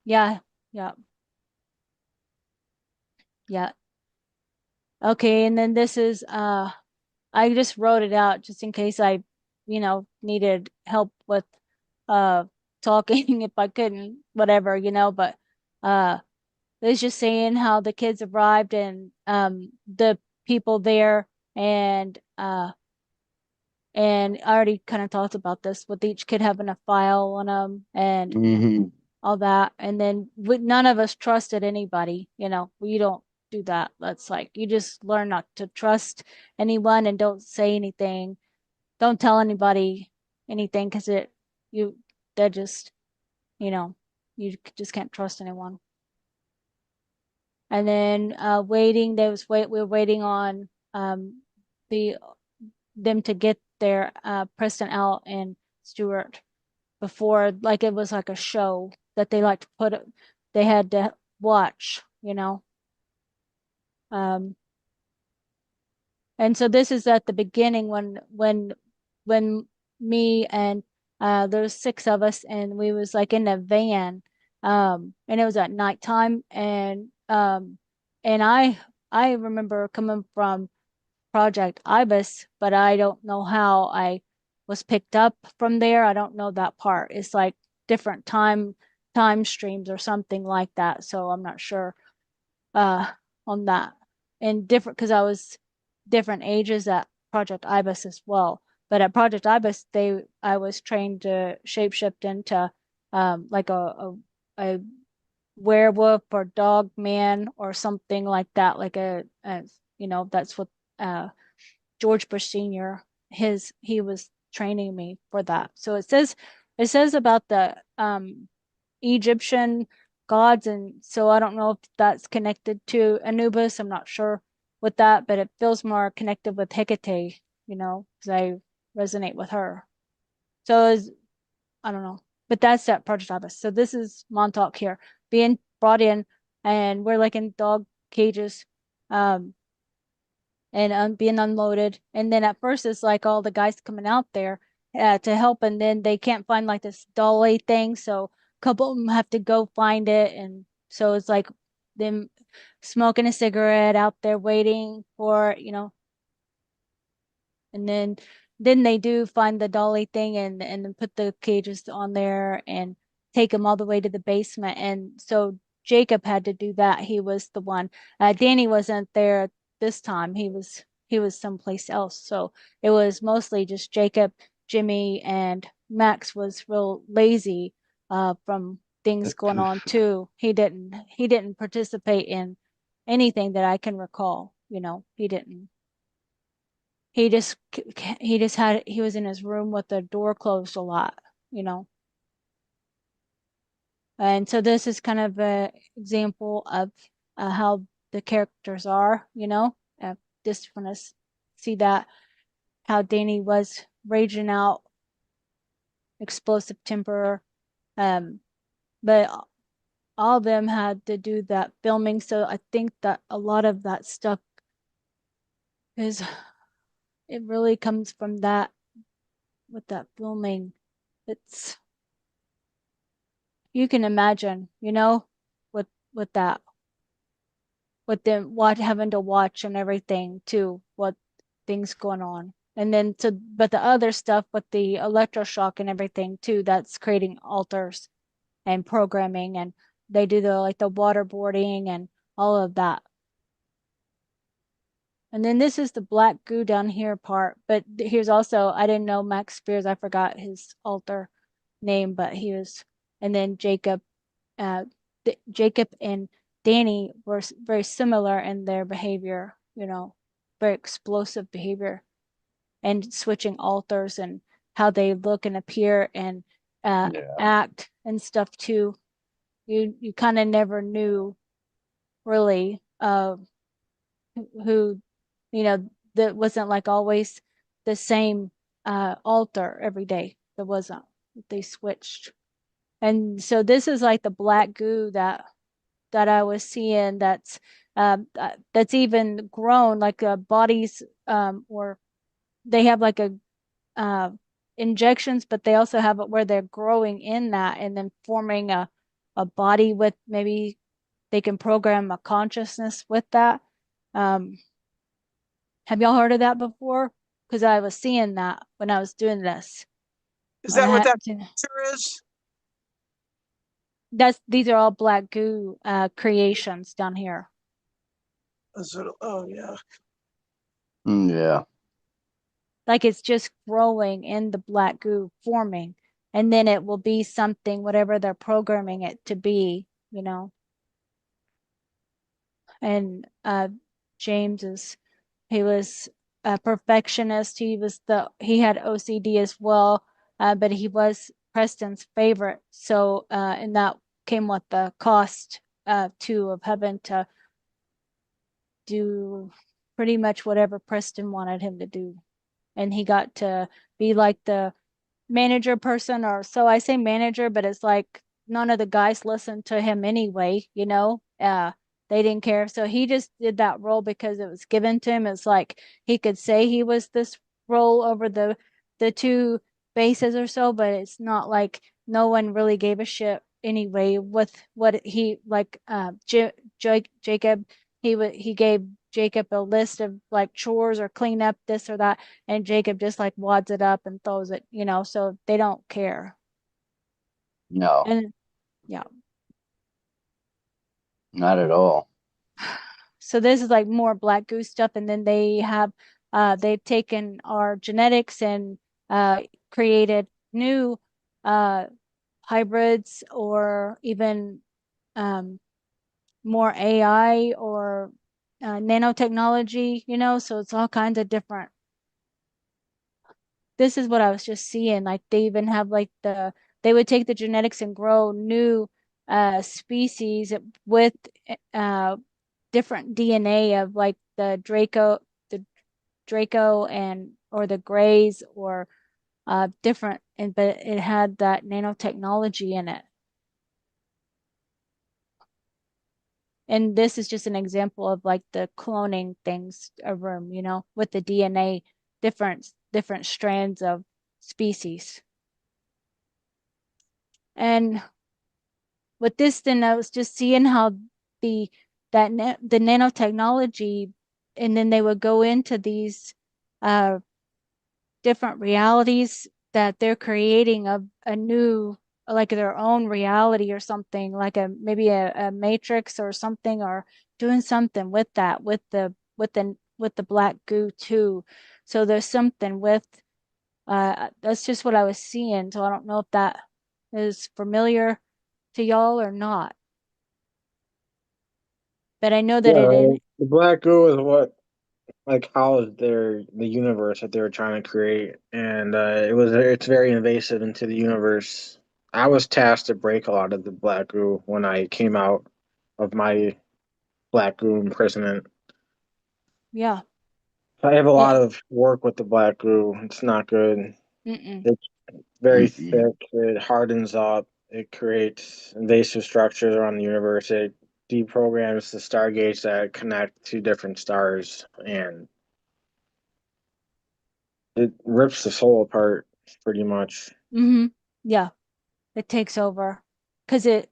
Yeah, yeah, yeah. Okay, and then this is I just wrote it out just in case I, you know, needed help with uh talking if I couldn't, whatever, you know, but uh it's just saying how the kids arrived and the people there and I already kind of talked about this with each kid having a file on them and Hmm. all that. And then none of us trusted anybody. You know, we don't do that. That's like you just learn not to trust anyone and don't say anything. Don't tell anybody anything because you, they're just, you know, you just can't trust anyone. And then waiting, we were waiting on the them to get their Preston out and Stewart before, like it was like a show that they like to they had to watch, you know. Um, and so this is at the beginning when me and there's 6 of us and we was like in a van, and it was at nighttime and I remember coming from Project Ibis, but I don't know how I was picked up from there. I don't know that part. It's like different time streams or something like that. So I'm not sure uh on that. And different because I was different ages at Project Ibis as well. But at Project Ibis, I was trained to shapeshift into like a werewolf or dog man or something like that. Like a you know, that's what George Bush Sr. He was training me for that. So it says about the Egyptian gods, and so I don't know if that's connected to Anubis. I'm not sure with that, but it feels more connected with Hecate, you know, because I resonate with her. So I don't know, but that's that Project Ibis. So this is Montauk here being brought in and we're like in dog cages, and being unloaded. And then at first it's like all the guys coming out there to help, and then they can't find like this dolly thing, so a couple of them have to go find it, and so it's like them smoking a cigarette out there waiting for, and then they do find the dolly thing, and then put the cages on there and take them all the way to the basement. And so Jacob had to do that. He was the one. Danny wasn't there this time. He was someplace else. So it was mostly just Jacob, Jimmy, and Max was real lazy from things going on too. He didn't participate in anything that I can recall. He didn't. He was in his room with the door closed a lot, you know. And so this is kind of an example of how the characters are, just want to see that how Danny was raging out, explosive temper, but all of them had to do that filming. So I think that a lot of that stuff is, it really comes from that, with that filming. It's, you can imagine, with that, with them having to watch and everything too, what things going on. And then but the other stuff with the electroshock and everything too, that's creating alters and programming, and they do the waterboarding and all of that. And then this is the black goo down here part, but here's also, I didn't know Max Spears, I forgot his alter name, but he was, and then Jacob and Danny were very similar in their behavior, very explosive behavior, and switching alters and how they look and appear and act and stuff too. You kind of never knew really who, that wasn't like always the same alter every day. There wasn't. They switched. And so this is like the black goo that I was seeing, that's even grown, like bodies, or they have like uh injections, but they also have it where they're growing in that and then forming a body with, maybe they can program a consciousness with that. Um, have y'all heard of that before? Because I was seeing that when I was doing this. Is When that I what had that to, picture is? these are all black goo creations down here. Oh yeah. Yeah. Like it's just growing in the black goo, forming, and then it will be something, whatever they're programming it to be, And James he was a perfectionist. He had OCD as well, but he was Preston's favorite. So and that came with the cost too, of having to do pretty much whatever Preston wanted him to do. And he got to be like the manager person, or so I say manager, but it's like none of the guys listened to him anyway, they didn't care. So he just did that role because it was given to him. It's like he could say he was this role over the two bases or so, but it's not like no one really gave a shit anyway with what he like. Jacob, he gave Jacob a list of like chores or clean up this or that, and Jacob just like wads it up and throws it, so they don't care. No, And yeah. not at all. So this is like more black goose stuff, and then they've taken our genetics and created new uh hybrids, or even more AI, or nanotechnology, so it's all kinds of different. This is what I was just seeing. Like they even have like they would take the genetics and grow new species with uh different DNA of like the Draco and or the Greys, or different, and but it had that nanotechnology in it. And this is just an example of like the cloning things a room, you know, with the DNA, different strands of species. And with this, then I was just seeing how the nanotechnology, and then they would go into these different realities that they're creating a new, like their own reality or something, like maybe a matrix or something, or doing something with that, with the black goo too. So there's something with that's just what I was seeing. So I don't know if that is familiar to y'all or not. But I know that Yeah, the black goo is what like housed the universe that they were trying to create, and it's very invasive into the universe. I was tasked to break a lot of the black goo when I came out of my black goo imprisonment. yeah. I have a lot Yeah. of work with the black goo. It's not good. Mm-mm. It's very thick. It hardens up. It creates invasive structures around the universe. It deprograms the stargates that connect to different stars, and it rips the soul apart pretty much. Mm-hmm. Yeah. It takes over because it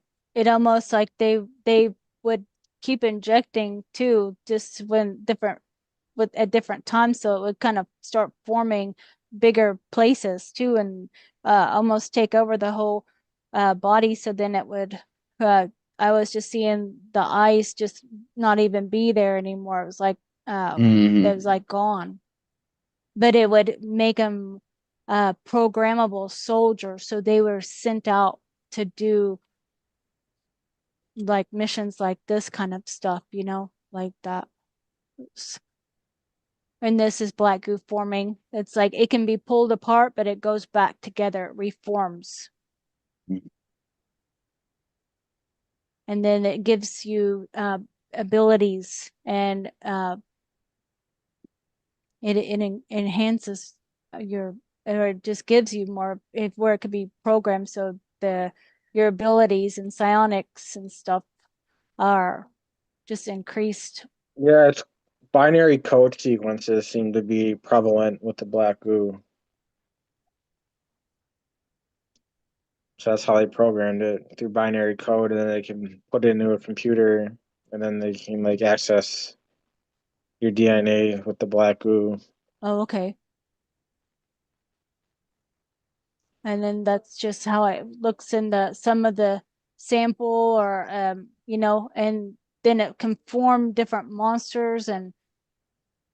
almost like they would keep injecting too, just when different with at different times, so it would kind of start forming bigger places too, and almost take over the whole body. So then it would I was just seeing the eyes just not even be there anymore. It was like it was like gone, but it would make them programmable soldiers, so they were sent out to do like missions like this kind of stuff, you know, like that. And this is black goo forming. It's like it can be pulled apart, but it goes back together, it reforms. And then it gives you abilities, and it enhances your, or it just gives you more, if where it could be programmed, so the your abilities and psionics and stuff are just increased. Yeah, it's binary code sequences seem to be prevalent with the black goo. So that's how they programmed it through binary code, and then they can put it into a computer, and then they can like access your DNA with the black goo. Oh, okay. And then that's just how it looks in the some of the sample, or you know, and then it can form different monsters, and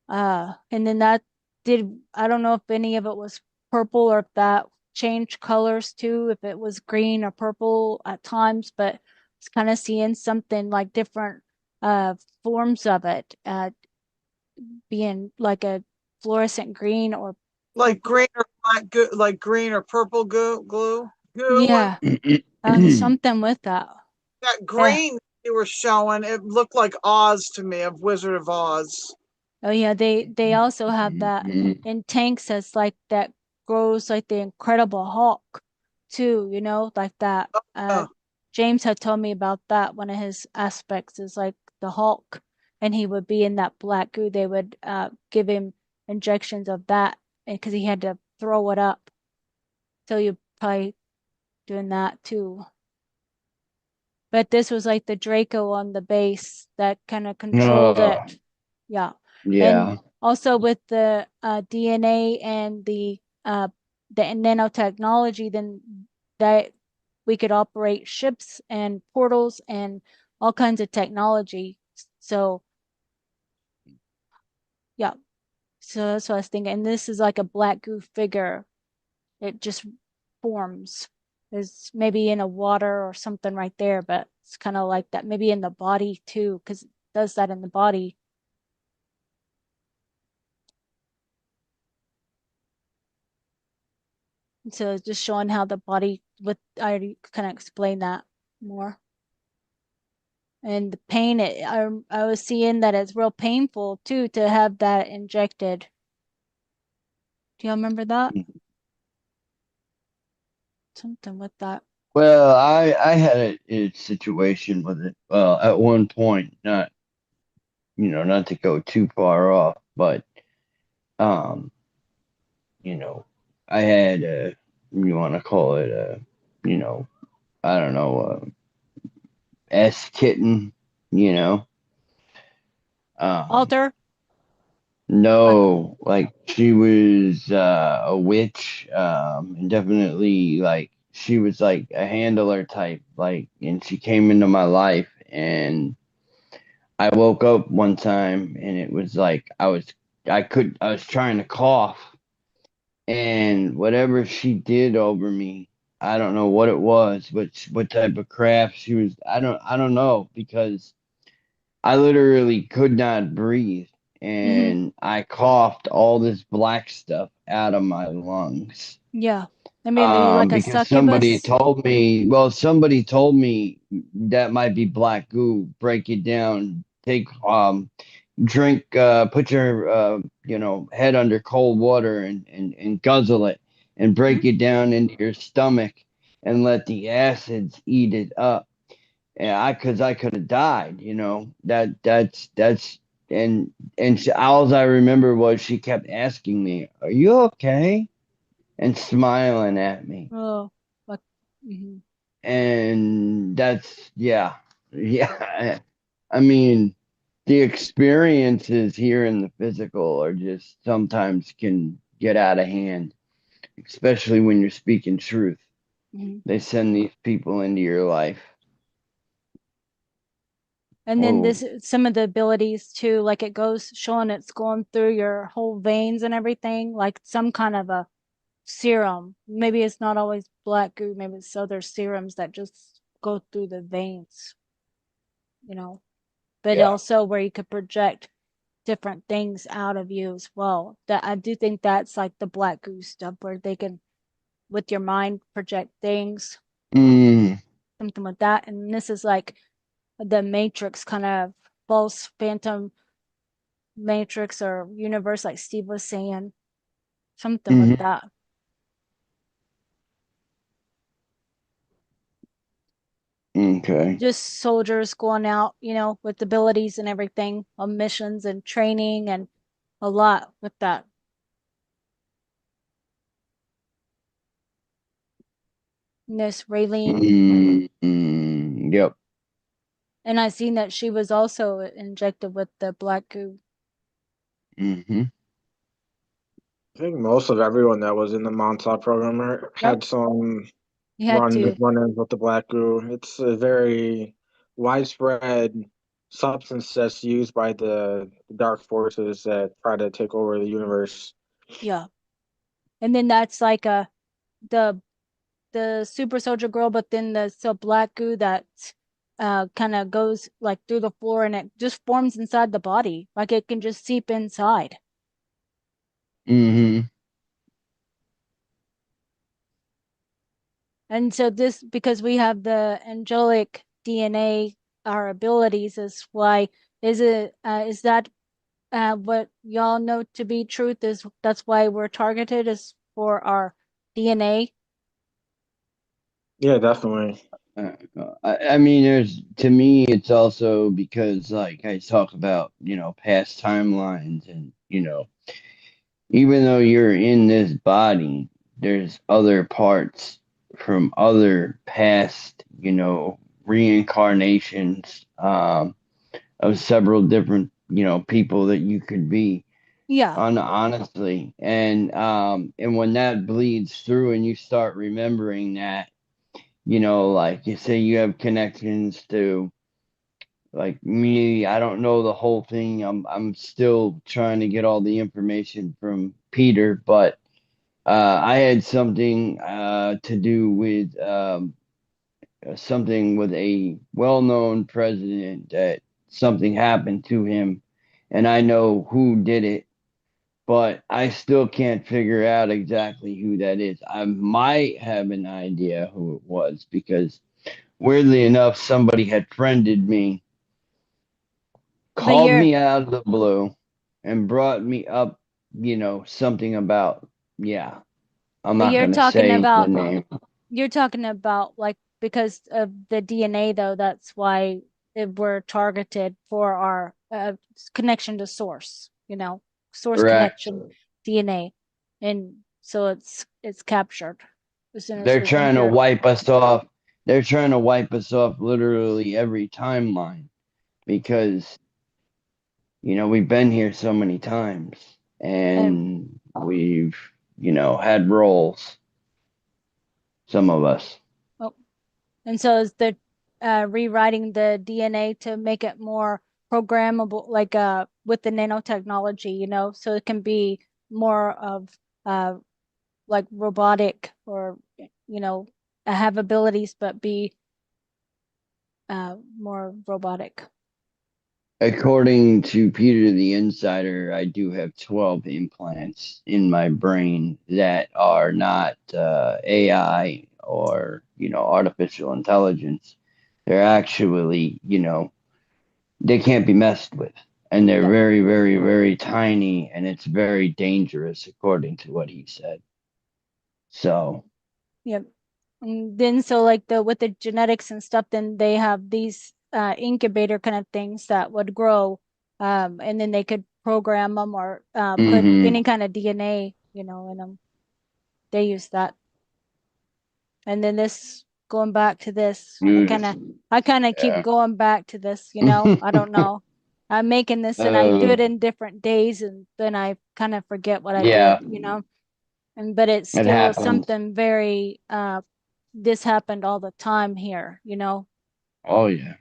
then that did, I don't know if any of it was purple or if that changed colors too, if it was green or purple at times, but it's kind of seeing something like different forms of it being like a fluorescent green or Like purple. green or black goo, like green or purple goo. Yeah, something with that. That Uh, green you were showing, it looked like Oz to me, of Wizard of Oz. oh yeah, they also have that in tanks as like that grows like the Incredible Hulk too, you know, like that. Oh, James had told me about that. One of his aspects is like the Hulk, and he would be in that black goo. They would give him injections of that because he had to throw it up. So you're probably doing that too. But this was like the Draco on the base that kind of controlled it. Yeah. And Yeah. also with the DNA and the nanotechnology, then that we could operate ships and portals and all kinds of technology. So yeah. So that's what I was thinking. And this is like a black goo figure. It just forms. Is maybe in a water or something right there, but it's kind of like that. Maybe in the body too, because it does that in the body. So just showing how the body, with I already kind of explained that more. And the pain, I was seeing that it's real painful too to have that injected. Do y'all remember that? Something with that. Well, I had a situation with it. Well, at one point, not not to go too far off, but um, you know, I had a you want to call it a you know I don't know S kitten, you know. Um, Alter? Like, no, like she was a witch, and definitely like she was like a handler type, like, and she came into my life, and I woke up one time, and it was like I was trying to cough, and whatever she did over me, I don't know what it was, what type of craft she was. I don't know because I literally could not breathe, mm-hmm. and I coughed all this black stuff out of my lungs. Yeah. I mean, are you like a Because somebody succubus? told me, well, somebody told me that might be black goo. Break it down. Take drink, put your head under cold water and guzzle it, and Mhm. break it down into your stomach, and let the acids eat it up. And because I could have died, that's and all I remember was she kept asking me, "Are you okay?" and smiling at me, Oh, like, mhm. and that's yeah. I mean, the experiences here in the physical are just sometimes can get out of hand, especially when you're speaking truth. Mhm. They send these people into your life. And then Whoa. some of the abilities too, like it goes showing it's going through your whole veins and everything, like some kind of a serum. Maybe it's not always black goo, maybe it's other serums that just go through the veins, you know. But Yeah. also where you could project different things out of you as well. That I do think that's like the black goo stuff where they can with your mind project things, Mm, something like that. And this is like the matrix kind of false phantom matrix or universe, like Steve was saying, something with hmm. that. Okay. Just soldiers going out, with abilities and everything on missions and training and a lot with that. Miss Rayleen. Yep. And I seen that she was also injected with the black goo. Hmm. I think most of everyone that was in the Montauk program Yep. had some You had to. run-ins with the black goo. It's a very widespread substance that's used by the dark forces that try to take over the universe. Yeah. And then that's like the the super soldier girl, but then the so black goo that kind of goes like through the floor and it just forms inside the body. Like it can just seep inside. Hmm. And so this because we have the angelic DNA, our abilities is why is that what y'all know to be truth is that's why we're targeted is for our DNA. Yeah, definitely. I mean, there's to me, it's also because like I talk about, past timelines, and even though you're in this body, there's other parts from other past, reincarnations, of several different, people that you could be Yeah. honestly. And when that bleeds through and you start remembering that, like you say you have connections to like me, I don't know the whole thing. I'm still trying to get all the information from Peter, but I had something to do with something with a well-known president, that something happened to him, and I know who did it, but I still can't figure out exactly who that is. I might have an idea who it was because weirdly enough, somebody had friended me, But called you're me out of the blue, and brought me up, something about, yeah, I'm but not you're going to talking say the about name. like because of the DNA though, that's why we're targeted for our connection to source, source Correct. connection DNA. And so it's captured as soon as They're we trying to enter. wipe us off. They're trying to wipe us off literally every timeline because we've been here so many times And and we've had roles, some of us. oh, and so is the rewriting the DNA to make it more programmable, like with the nanotechnology, so it can be more of like robotic, or have abilities but be more robotic. According to Peter the Insider, I do have 12 implants in my brain that are not AI or, artificial intelligence. They're actually, they can't be messed with. And they're Yep. very, very, very tiny, and it's very dangerous, according to what he said. So, Yep. And then so like with the genetics and stuff, then they have these incubator kind of things that would grow, and then they could program them or put any kind of DNA, in them. They use that. And then this, going back to this, I kind of keep yeah. going back to this, I don't know. I'm making this and I do it in different days, and then I kind of forget what I Yeah, did, but it's it still happens. something very this happened all the time here, Oh, yeah.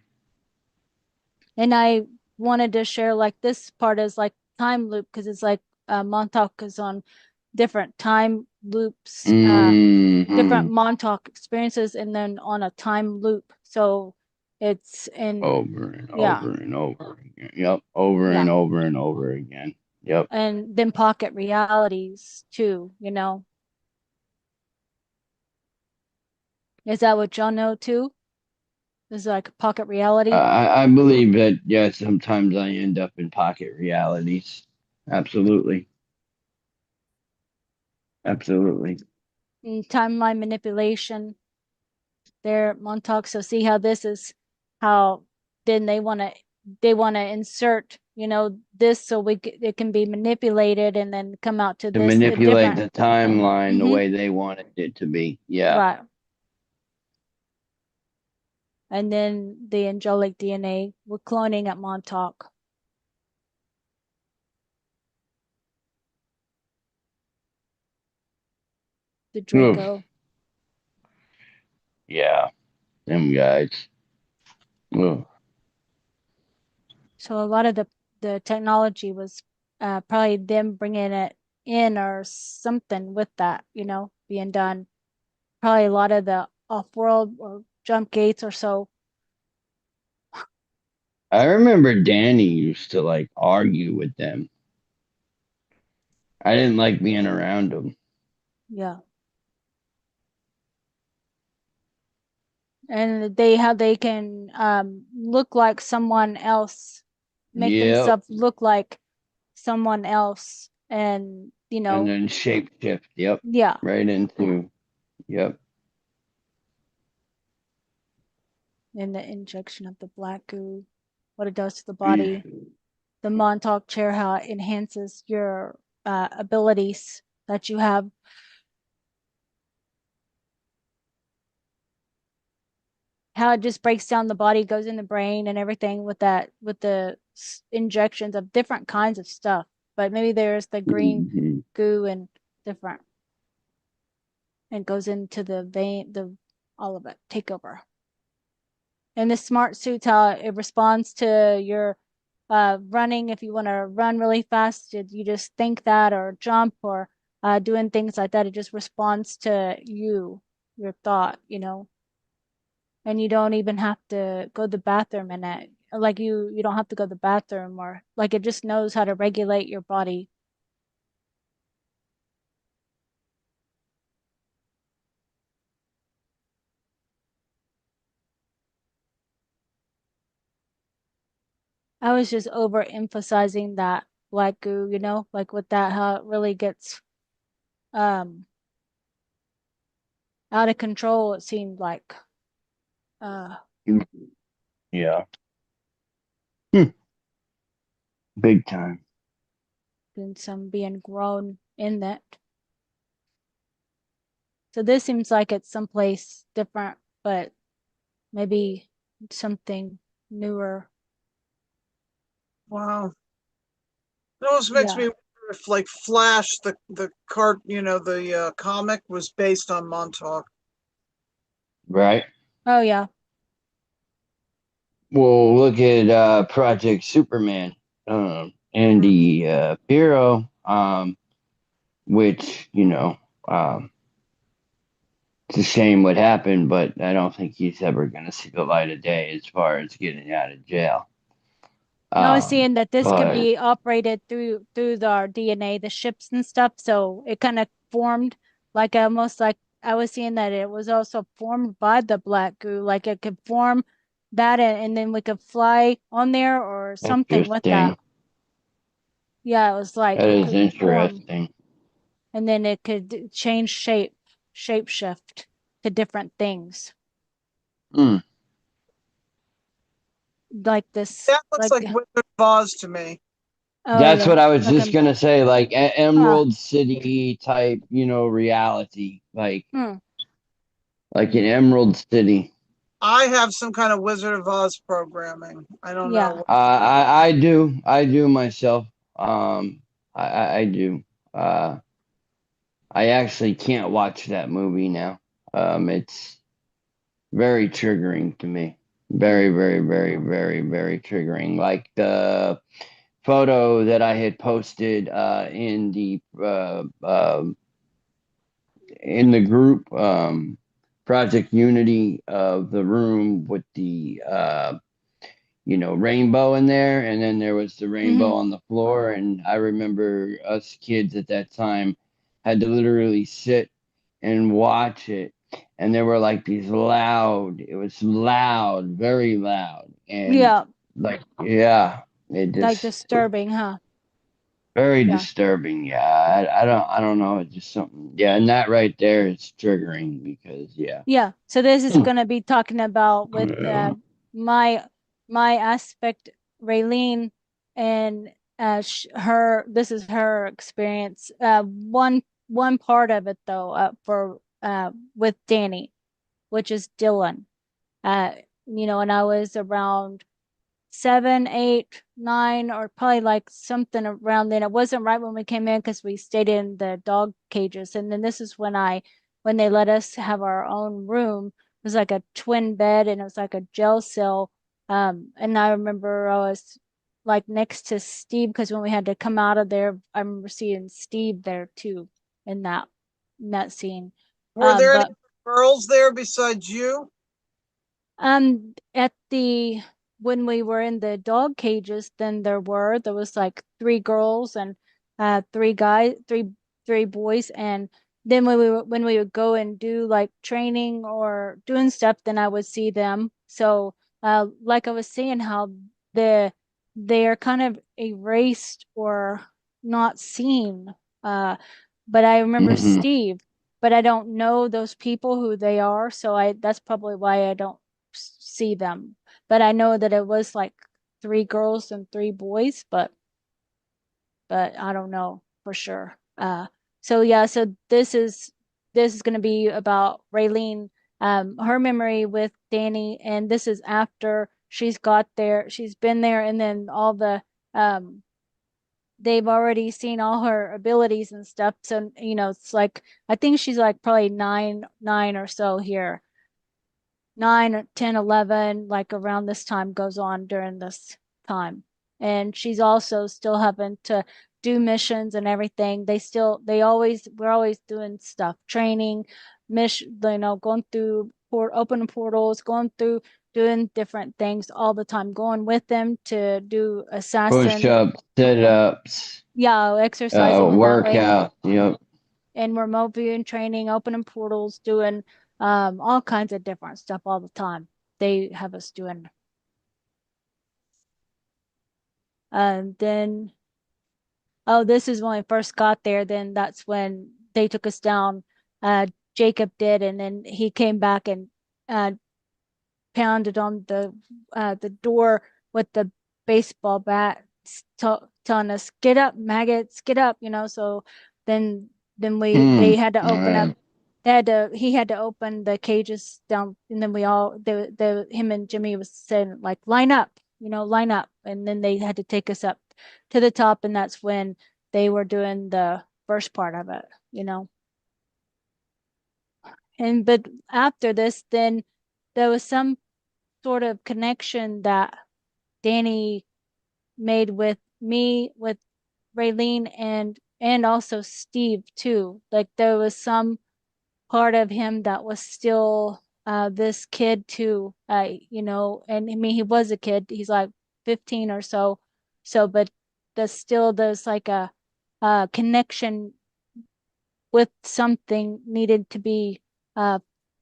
And I wanted to share like this part is like time loop, because it's like Montauk is on different time loops, different Montauk experiences, and then on a time loop. So it's in Over and yeah, over and over again. Yep. Over yeah, and over and over again. Yep. and then pocket realities too. Is that what y'all know too? Is like a pocket reality? I believe that, yeah, sometimes I end up in pocket realities. Absolutely. Absolutely. And timeline manipulation there, Montauk. So see how this is how then they want to insert, this, so it can be manipulated and then come out to To this a manipulate different. the timeline the Mm-hmm. way they wanted it to be. Yeah. Right. And then the angelic DNA, we're cloning at Montauk. The Oof. Draco. Yeah. Them guys. Oof. So a lot of the technology was probably them bringing it in or something with that, being done. Probably a lot of the off-world or jump gates or so. I remember Danny used to like argue with them. I didn't like being around him. Yeah. And how they can look like someone else, make Yep. themselves look like someone else, and And then shape shift. Yep. yeah. Right into. Yep. And the injection of the black goo, what it does to the body. The Montauk chair, how it enhances your abilities that you have. How it just breaks down the body, goes in the brain and everything with the injections of different kinds of stuff. But maybe there's the green goo and different, and goes into the vein, all of it, take over. And the smart suits, how it responds to your running. If you want to run really fast, you just think that, or jump, or doing things like that. It just responds to your thought, and you don't even have to go to the bathroom in it. Like you don't have to go to the bathroom, or like it just knows how to regulate your body. I was just overemphasizing that black goo, like with that, how it really gets um out of control, it seemed like. Yeah. Big time. And some being grown in that. So this seems like it's someplace different, but maybe something newer. Wow. It almost makes me wonder if like Flash, the cart, the comic was based on Montauk. Right. Oh yeah. Well, look at Project Superman, Andy Piro, which it's a shame what happened, but I don't think he's ever going to see the light of day as far as getting out of jail. And I was seeing that this could But be operated through our DNA, the ships and stuff. So it kind of formed like almost like I was seeing that it was also formed by the black goo, like it could form that and then we could fly on there or something with that. interesting. Yeah, it was like That it is could form interesting. and then it could change shape shift to different things. Hmm. Like this, That looks like like Wizard of Oz to me. oh That's yeah, what I was like just gonna say, like uh, Emerald City type, reality, hmm, like an Emerald City. I have some kind of Wizard of Oz programming. I don't yeah, know. I do myself. I do. I actually can't watch that movie now. It's very triggering to me. Very, very, very, very, very triggering. Like the photo that I had posted in the group Project Unity of the room with the rainbow in there, and then there was the rainbow mm-hmm. on the floor. And I remember us kids at that time had to literally sit and watch it. And there were like it was loud, very loud. And Yeah, like, yeah, it like just disturbing, huh? very Yeah. disturbing. Yeah, I don't know. It's just something. Yeah, and that right there is triggering because yeah. Yeah. So this is going to be talking about with my my aspect, Rayleen, and her. This is her experience. One part of it though, for with Danny, which is Dylan. And I was around 7, 8, 9, or probably like something around then. It wasn't right when we came in because we stayed in the dog cages. And then this is when they let us have our own room. It was like a twin bed and it was like a jail cell. And I remember I was like next to Steve because when we had to come out of there, I remember seeing Steve there too in that scene. Were there any But girls there besides you? At the when we were in the dog cages, then there was like 3 girls and 3 guys, three boys, and then when we would go and do like training or doing stuff, then I would see them. So, like I was saying, how the they are kind of erased or not seen. But I remember Hmm. Steve, but I don't know those people who they are, so I that's probably why I don't see them. But I know that it was like 3 girls and 3 boys, but I don't know for sure. So yeah, so this is going to be about Rayleen, her memory with Danny, and this is after she's been there, and then all the um they've already seen all her abilities and stuff. So it's like I think she's like probably nine or so here. 9, 10, 11, like around this time goes on during this time. And she's also still having to do missions and everything. We're always doing stuff, training, mission, going through open portals, going through doing different things all the time, going with them to do Push assassin, ups, sit ups, yeah, exercising in that way. workout. Yep. And remote viewing training, opening portals, doing all kinds of different stuff all the time. They have us doing. Then, oh, this is when we first got there. Then that's when they took us down. Uh, Jacob did, and then he came back and uh, pounded on the door with the baseball bat, telling us, "Get up, maggots, get up," So then they had to open up. He had to open the cages down, and then him and Jimmy was saying, like, line up, line up. And then they had to take us up to the top, and that's when they were doing the first part of it. But after this, then there was some sort of connection that Danny made with me, with Rayleen, and also Steve too. Like, there was some part of him that was still this kid too. And I mean, he was a kid. He's like 15 or so. But there's like a connection with something needed to be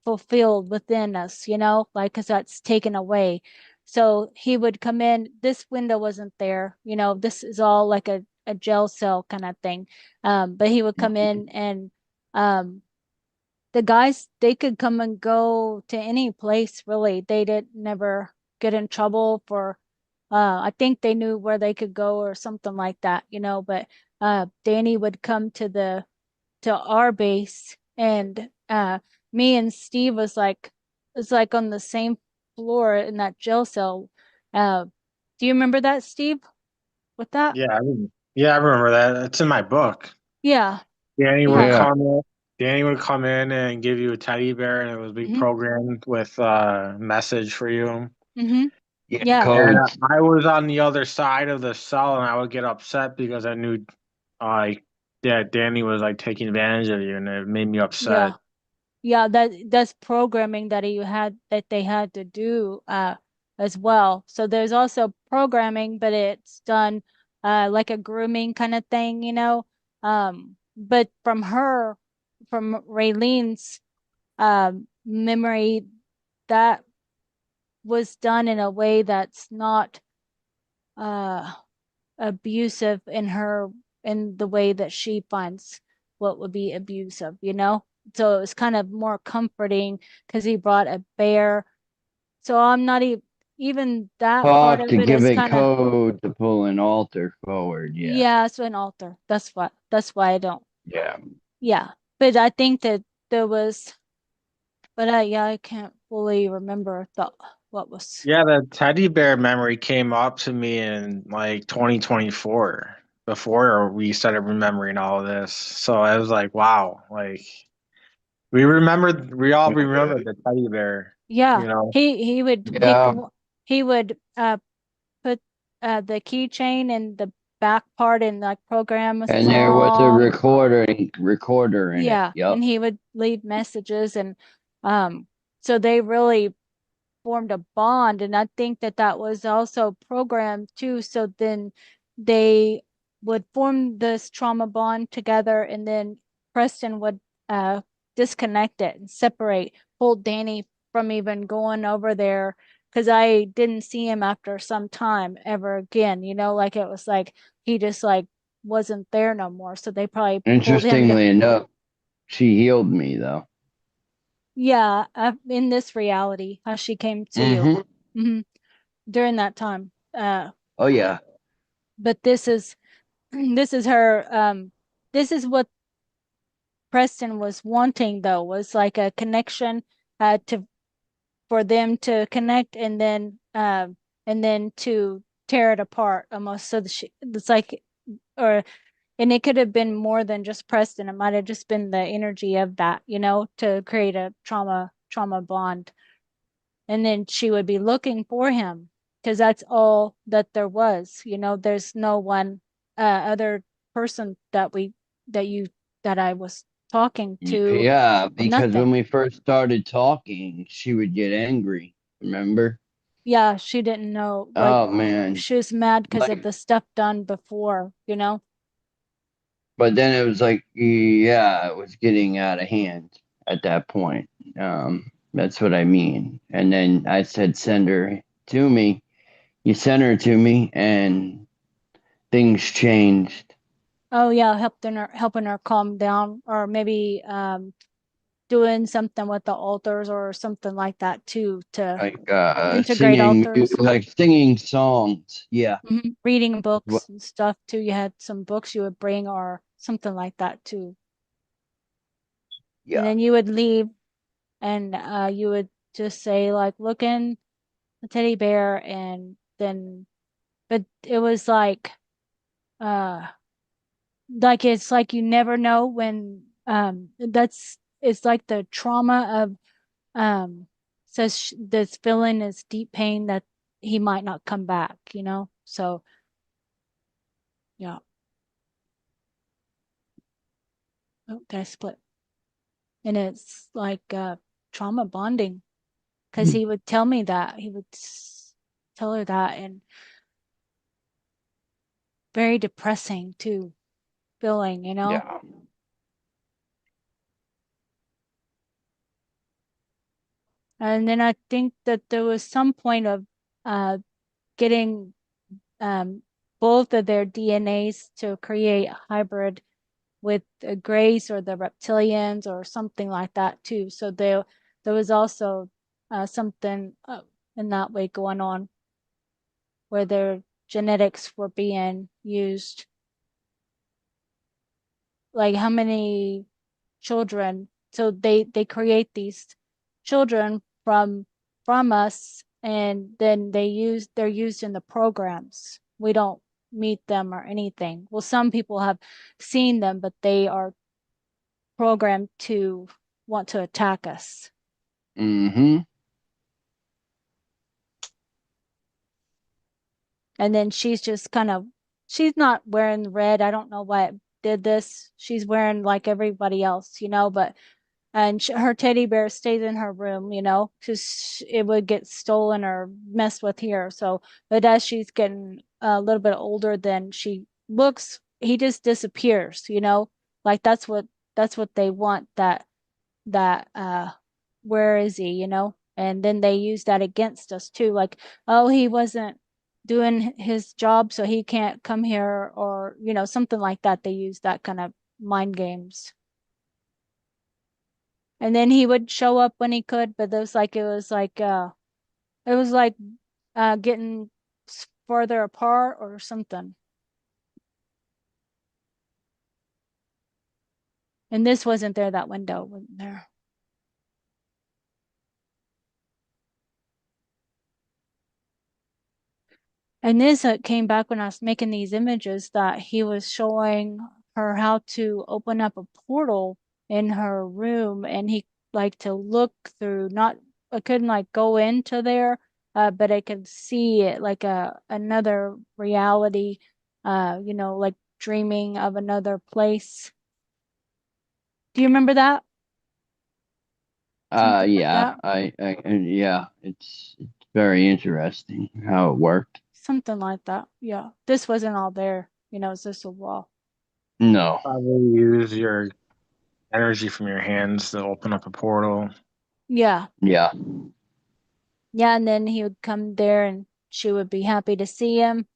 fulfilled within us, like, because that's taken away. So he would come in. This window wasn't there, this is all like a jail cell kind of thing. But he would come in, and the guys, they could come and go to any place, really. They didn't never get in trouble for I think they knew where they could go or something like that, but Danny would come to our base, and me and Steve was like on the same floor in that jail cell. Do you remember that, Steve? With that? Yeah, I remember that. It's in my book. Yeah. Danny Yeah. would come in. Danny would come in and give you a teddy bear, and it would be programmed with a message for you. Yeah. And I was on the other side of the cell, and I would get upset because I knew, that Danny was like taking advantage of you, and it made me upset. Yeah, that's programming that they had to do as well. So there's also programming, but it's done like a grooming kind of thing, But from Rayleen's memory, that was done in a way that's not uh abusive in the way that she finds what would be abusive, So it was kind of more comforting because he brought a bear. So I'm not even that part Talk of to it give is a kind of, code to pull an altar forward. Yeah. yeah, it's an altar. That's why I don't. Yeah. Yeah. But I think that there was, but I can't fully remember what was. Yeah, the teddy bear memory came up to me in like 2024 before we started remembering all of this. So I was like, wow, like we all remembered the teddy bear, Yeah. you know. He would pick, Yeah. he would put the keychain in the back part and like program a And there was a song. recorder in it. Yeah, Yep. and he would leave messages, and so they really formed a bond, and I think that was also programmed too. So then they would form this trauma bond together, and then Preston would uh disconnect it and separate, hold Danny from even going over there, because I didn't see him after some time ever again, like it was like he just like wasn't there no more. So they probably pulled him down. Interestingly enough, she healed me though. Yeah, in this reality, how she came to you. During that time. Oh yeah. But this is this is her this is what Preston was wanting, though, was like a connection to for them to connect, and then to tear it apart almost. So it's like, or and it could have been more than just Preston. It might have just been the energy of that, to create a trauma bond. And then she would be looking for him, because that's all that there was. There's no one other person that you that I was talking to. Yeah, because Nothing. when we first started talking, she would get angry. Remember? Yeah, she didn't know, like, Oh man. she was mad because of Like, the stuff done before. but then it was like, yeah, it was getting out of hand at that point. That's what I mean. And then I said, send her to me. You sent her to me, and things changed. Oh yeah, helping her calm down, or maybe doing something with the altars or something like that too, to Like integrate altars. like singing songs. Yeah. Reading books and stuff too. You had some books you would bring or something like that too. Yeah. And then you would leave and you would just say like, look in the teddy bear, and then, but it was like it's like you never know when it's like the trauma of says this feeling is deep pain that he might not come back, so yeah. Oh, did I split? And it's like trauma bonding, because he would tell me that, he would tell her that, and very depressing too feeling, Yeah. And then I think that there was some point of getting both of their DNAs to create a hybrid with the Greys or the reptilians or something like that too. So there was also something in that way going on, where their genetics were being used. Like how many children? So they create these children from us, and then they're used in the programs. We don't meet them or anything. Well, some people have seen them, but they are programmed to want to attack us. Mm-hmm. And then she's just she's not wearing red. I don't know what did this. She's wearing like everybody else, but and her teddy bear stays in her room, because it would get stolen or messed with here. So, but as she's getting a little bit older, then she looks, he just disappears, like that's what they want, that where is he, and then they use that against us too, like, oh, he wasn't doing his job, so he can't come here, or something like that. They use that kind of mind games. And then he would show up when he could, but it was like getting further apart or something. And this wasn't there, that window wasn't there. And this came back when I was making these images, that he was showing her how to open up a portal in her room, and he like to look through, not, I couldn't like go into there, but I could see it like another reality, like dreaming of another place. Do you remember that? Something like Yeah. that? Yeah. It's very interesting how it worked. Something like that. Yeah. This wasn't all there, it's just a wall. No. Probably use your energy from your hands to open up a portal. Yeah. Yeah. Yeah, and then he would come there and she would be happy to see him.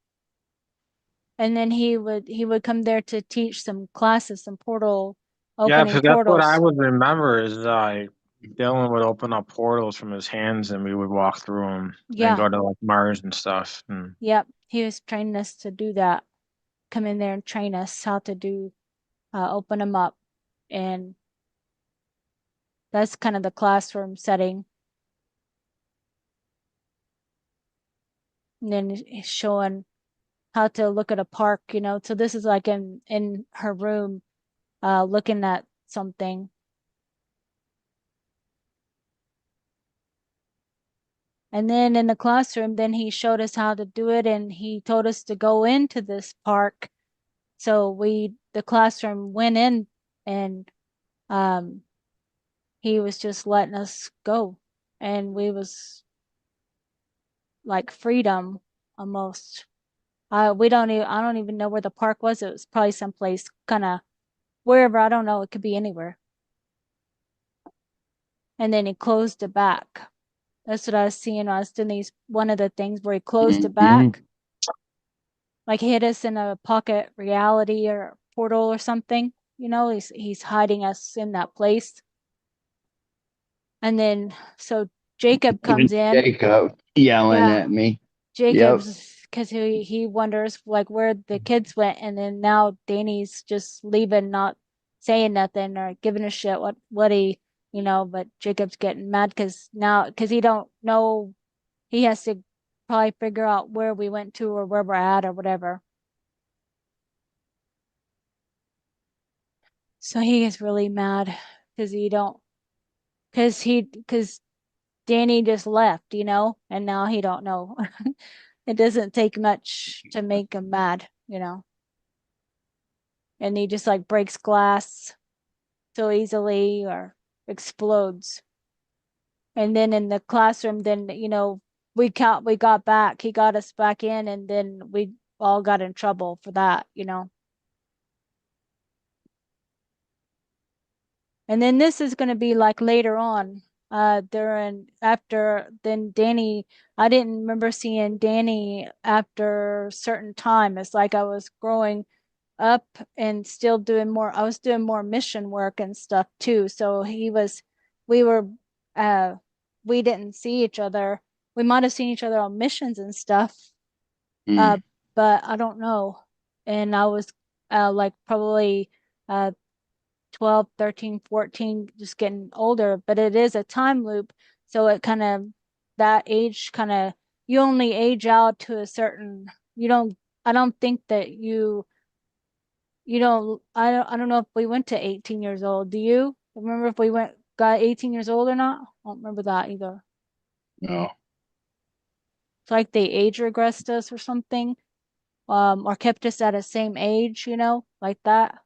And then he would come there to teach some classes, some Yeah, opening because that's what I portals. would remember is Dylan would open up portals from his hands and we would walk through them and Yeah. go to like Mars and stuff. And Yep. He was training us to do that. Come in there and train us how to do open them up. And that's kind of the classroom setting. And then he's showing how to look at a park, So this is like in her room, looking at something. And then in the classroom, then he showed us how to do it, and he told us to go into this park. So the classroom went in, and um, he was just letting us go, and we was like freedom almost. I don't even know where the park was. It was probably someplace kind of wherever. I don't know. It could be anywhere. And then he closed it back. That's what I was seeing. I was doing one of the things where he closed it Mhm. back, like hit us in a pocket reality or portal or something. He's hiding us in that place. And then so Jacob comes in. Jacob yelling Yeah. at me. Jacob's because he wonders like where the kids went, and then now Danny's just leaving, not saying nothing or giving a shit what he, but Jacob's getting mad because he don't know, he has to probably figure out where we went to or where we're at or whatever. So he is really mad because he don't because Danny just left, and now he don't know. It doesn't take much to make him mad, and he just like breaks glass so easily or explodes. And then in the classroom, then we got back. He got us back in, and then we all got in trouble for that. And then this is going to be like later on, during after then Danny. I didn't remember seeing Danny after a certain time. It's like I was growing up and still doing more. I was doing more mission work and stuff too. So we were, uh, we didn't see each other. We might have seen each other on missions and stuff, Mm. but I don't know. And I was, like probably, uh, 12, 13, 14, just getting older, but it is a time loop. So it kind of, that age kind of, you only age out to a certain, I don't think that I don't know if we went to 18 years old. Do you remember if we got 18 years old or not? I don't remember that either. No. It's like they age regressed us or something, or kept us at the same age, like that.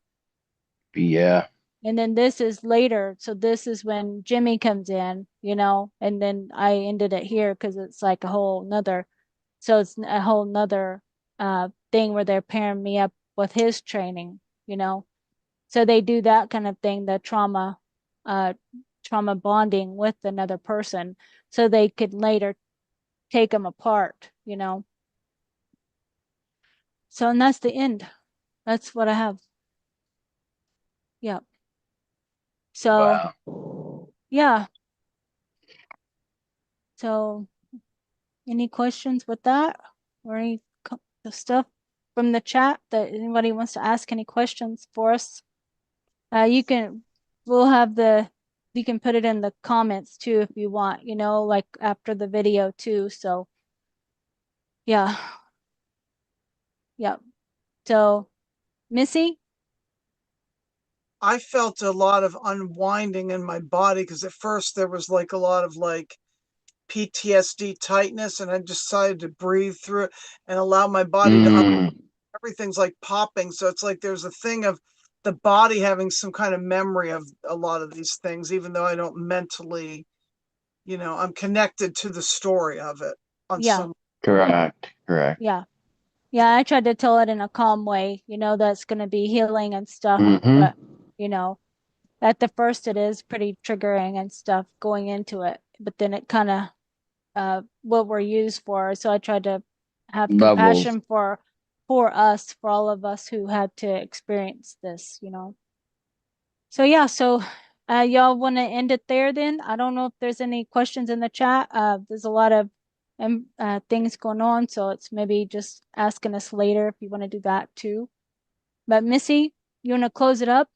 Yeah. And then this is later. So this is when Jimmy comes in, and then I ended it here because it's like a whole nother, so it's a whole nother thing where they're pairing me up with his training, So they do that kind of thing, the uh trauma bonding with another person so they could later take them apart. So and that's the end. That's what I have. Yeah. So Wow. yeah. So any questions with that or any the stuff from the chat that anybody wants to ask any questions for us? You can, we'll have you can put it in the comments too if you want, like after the video too. So yeah. Yeah. So Missy? I felt a lot of unwinding in my body because at first there was like a lot of like PTSD tightness, and I decided to breathe through it and allow my body to everything's like popping. So it's like there's a thing of the body having some kind of memory of a lot of these things, even though I don't mentally, I'm connected to the story of it on Yeah. some. Correct. Yeah. Yeah, I tried to tell it in a calm way, that's going to be healing and stuff. Mm-hmm. But, at the first it is pretty triggering and stuff going into it. But then it kind of, what we're used for. So I tried to have Levels. compassion for us, for all of us who had to experience this. So yeah, so y'all want to end it there then? I don't know if there's any questions in the chat. There's a lot of things going on, so it's maybe just asking us later if you want to do that too. But Missy, you want to close it up?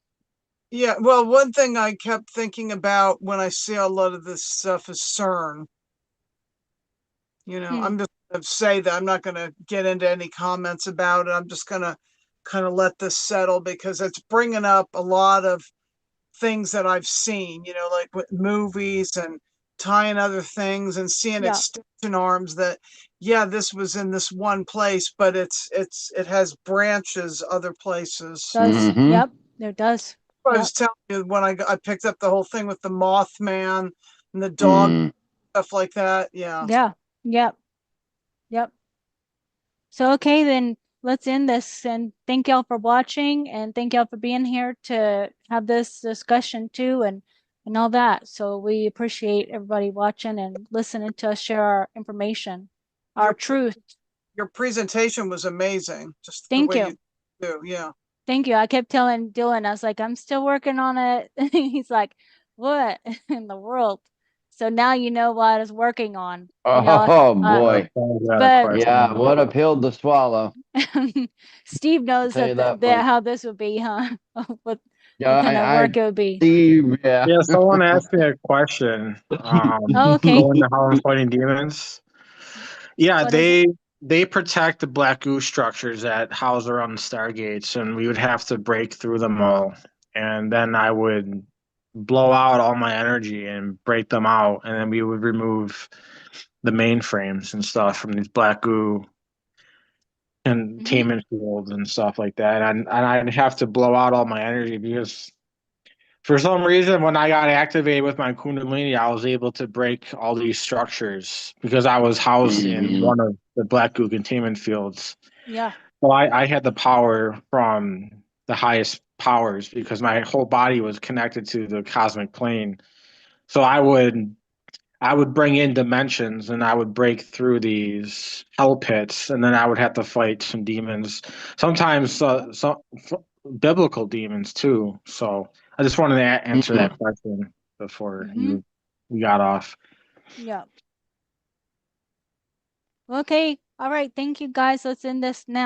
Yeah, well, one thing I kept thinking about when I see a lot of this stuff is CERN. I'm just going to say that I'm not going to get into any comments about it. I'm just going to kind of let this settle because it's bringing up a lot of things that I've seen, like with movies and tying other things and seeing Yeah, extension arms that, yeah, this was in this one place, but it has branches other places. does. Mm-hmm. Yep, there does. I Yep. was telling you when I picked up the whole thing with the Mothman and the dog, stuff like that. Yeah. Yeah. Yep. Yep. So, okay, then let's end this and thank y'all for watching and thank y'all for being here to have this discussion too and all that. So we appreciate everybody watching and listening to us share our information, our truth. Your presentation was amazing. Just the Thank way you. you do. Yeah. Thank you. I kept telling Dylan, I was like, I'm still working on it. He's like, what in the world? So now you know what I was working on. Oh boy. But Yeah, what a pill to swallow. Steve knows Tell you that, that much. how this would be, huh? what Yeah, kind of work it would be. Steve, yeah. Yeah, someone asked me a question. Okay. Going to how I'm fighting demons. Yeah, What is they protect the black goo structures that house around the stargates, and we would have to break through them all. And then I would blow out all my energy and break them out, and then we would remove the mainframes and stuff from these black goo containment fields and stuff like that. And I'd have to blow out all my energy because for some reason, when I got activated with my Kundalini, I was able to break all these structures because I was housed in one of the black goo containment fields. Yeah. So I had the power from the highest powers because my whole body was connected to the cosmic plane. So I would bring in dimensions and I would break through these hell pits, and then I would have to fight some demons, sometimes some biblical demons too. So I just wanted to answer that question before we got off. Yeah. Okay. All right. Thank you, guys. Let's end this now.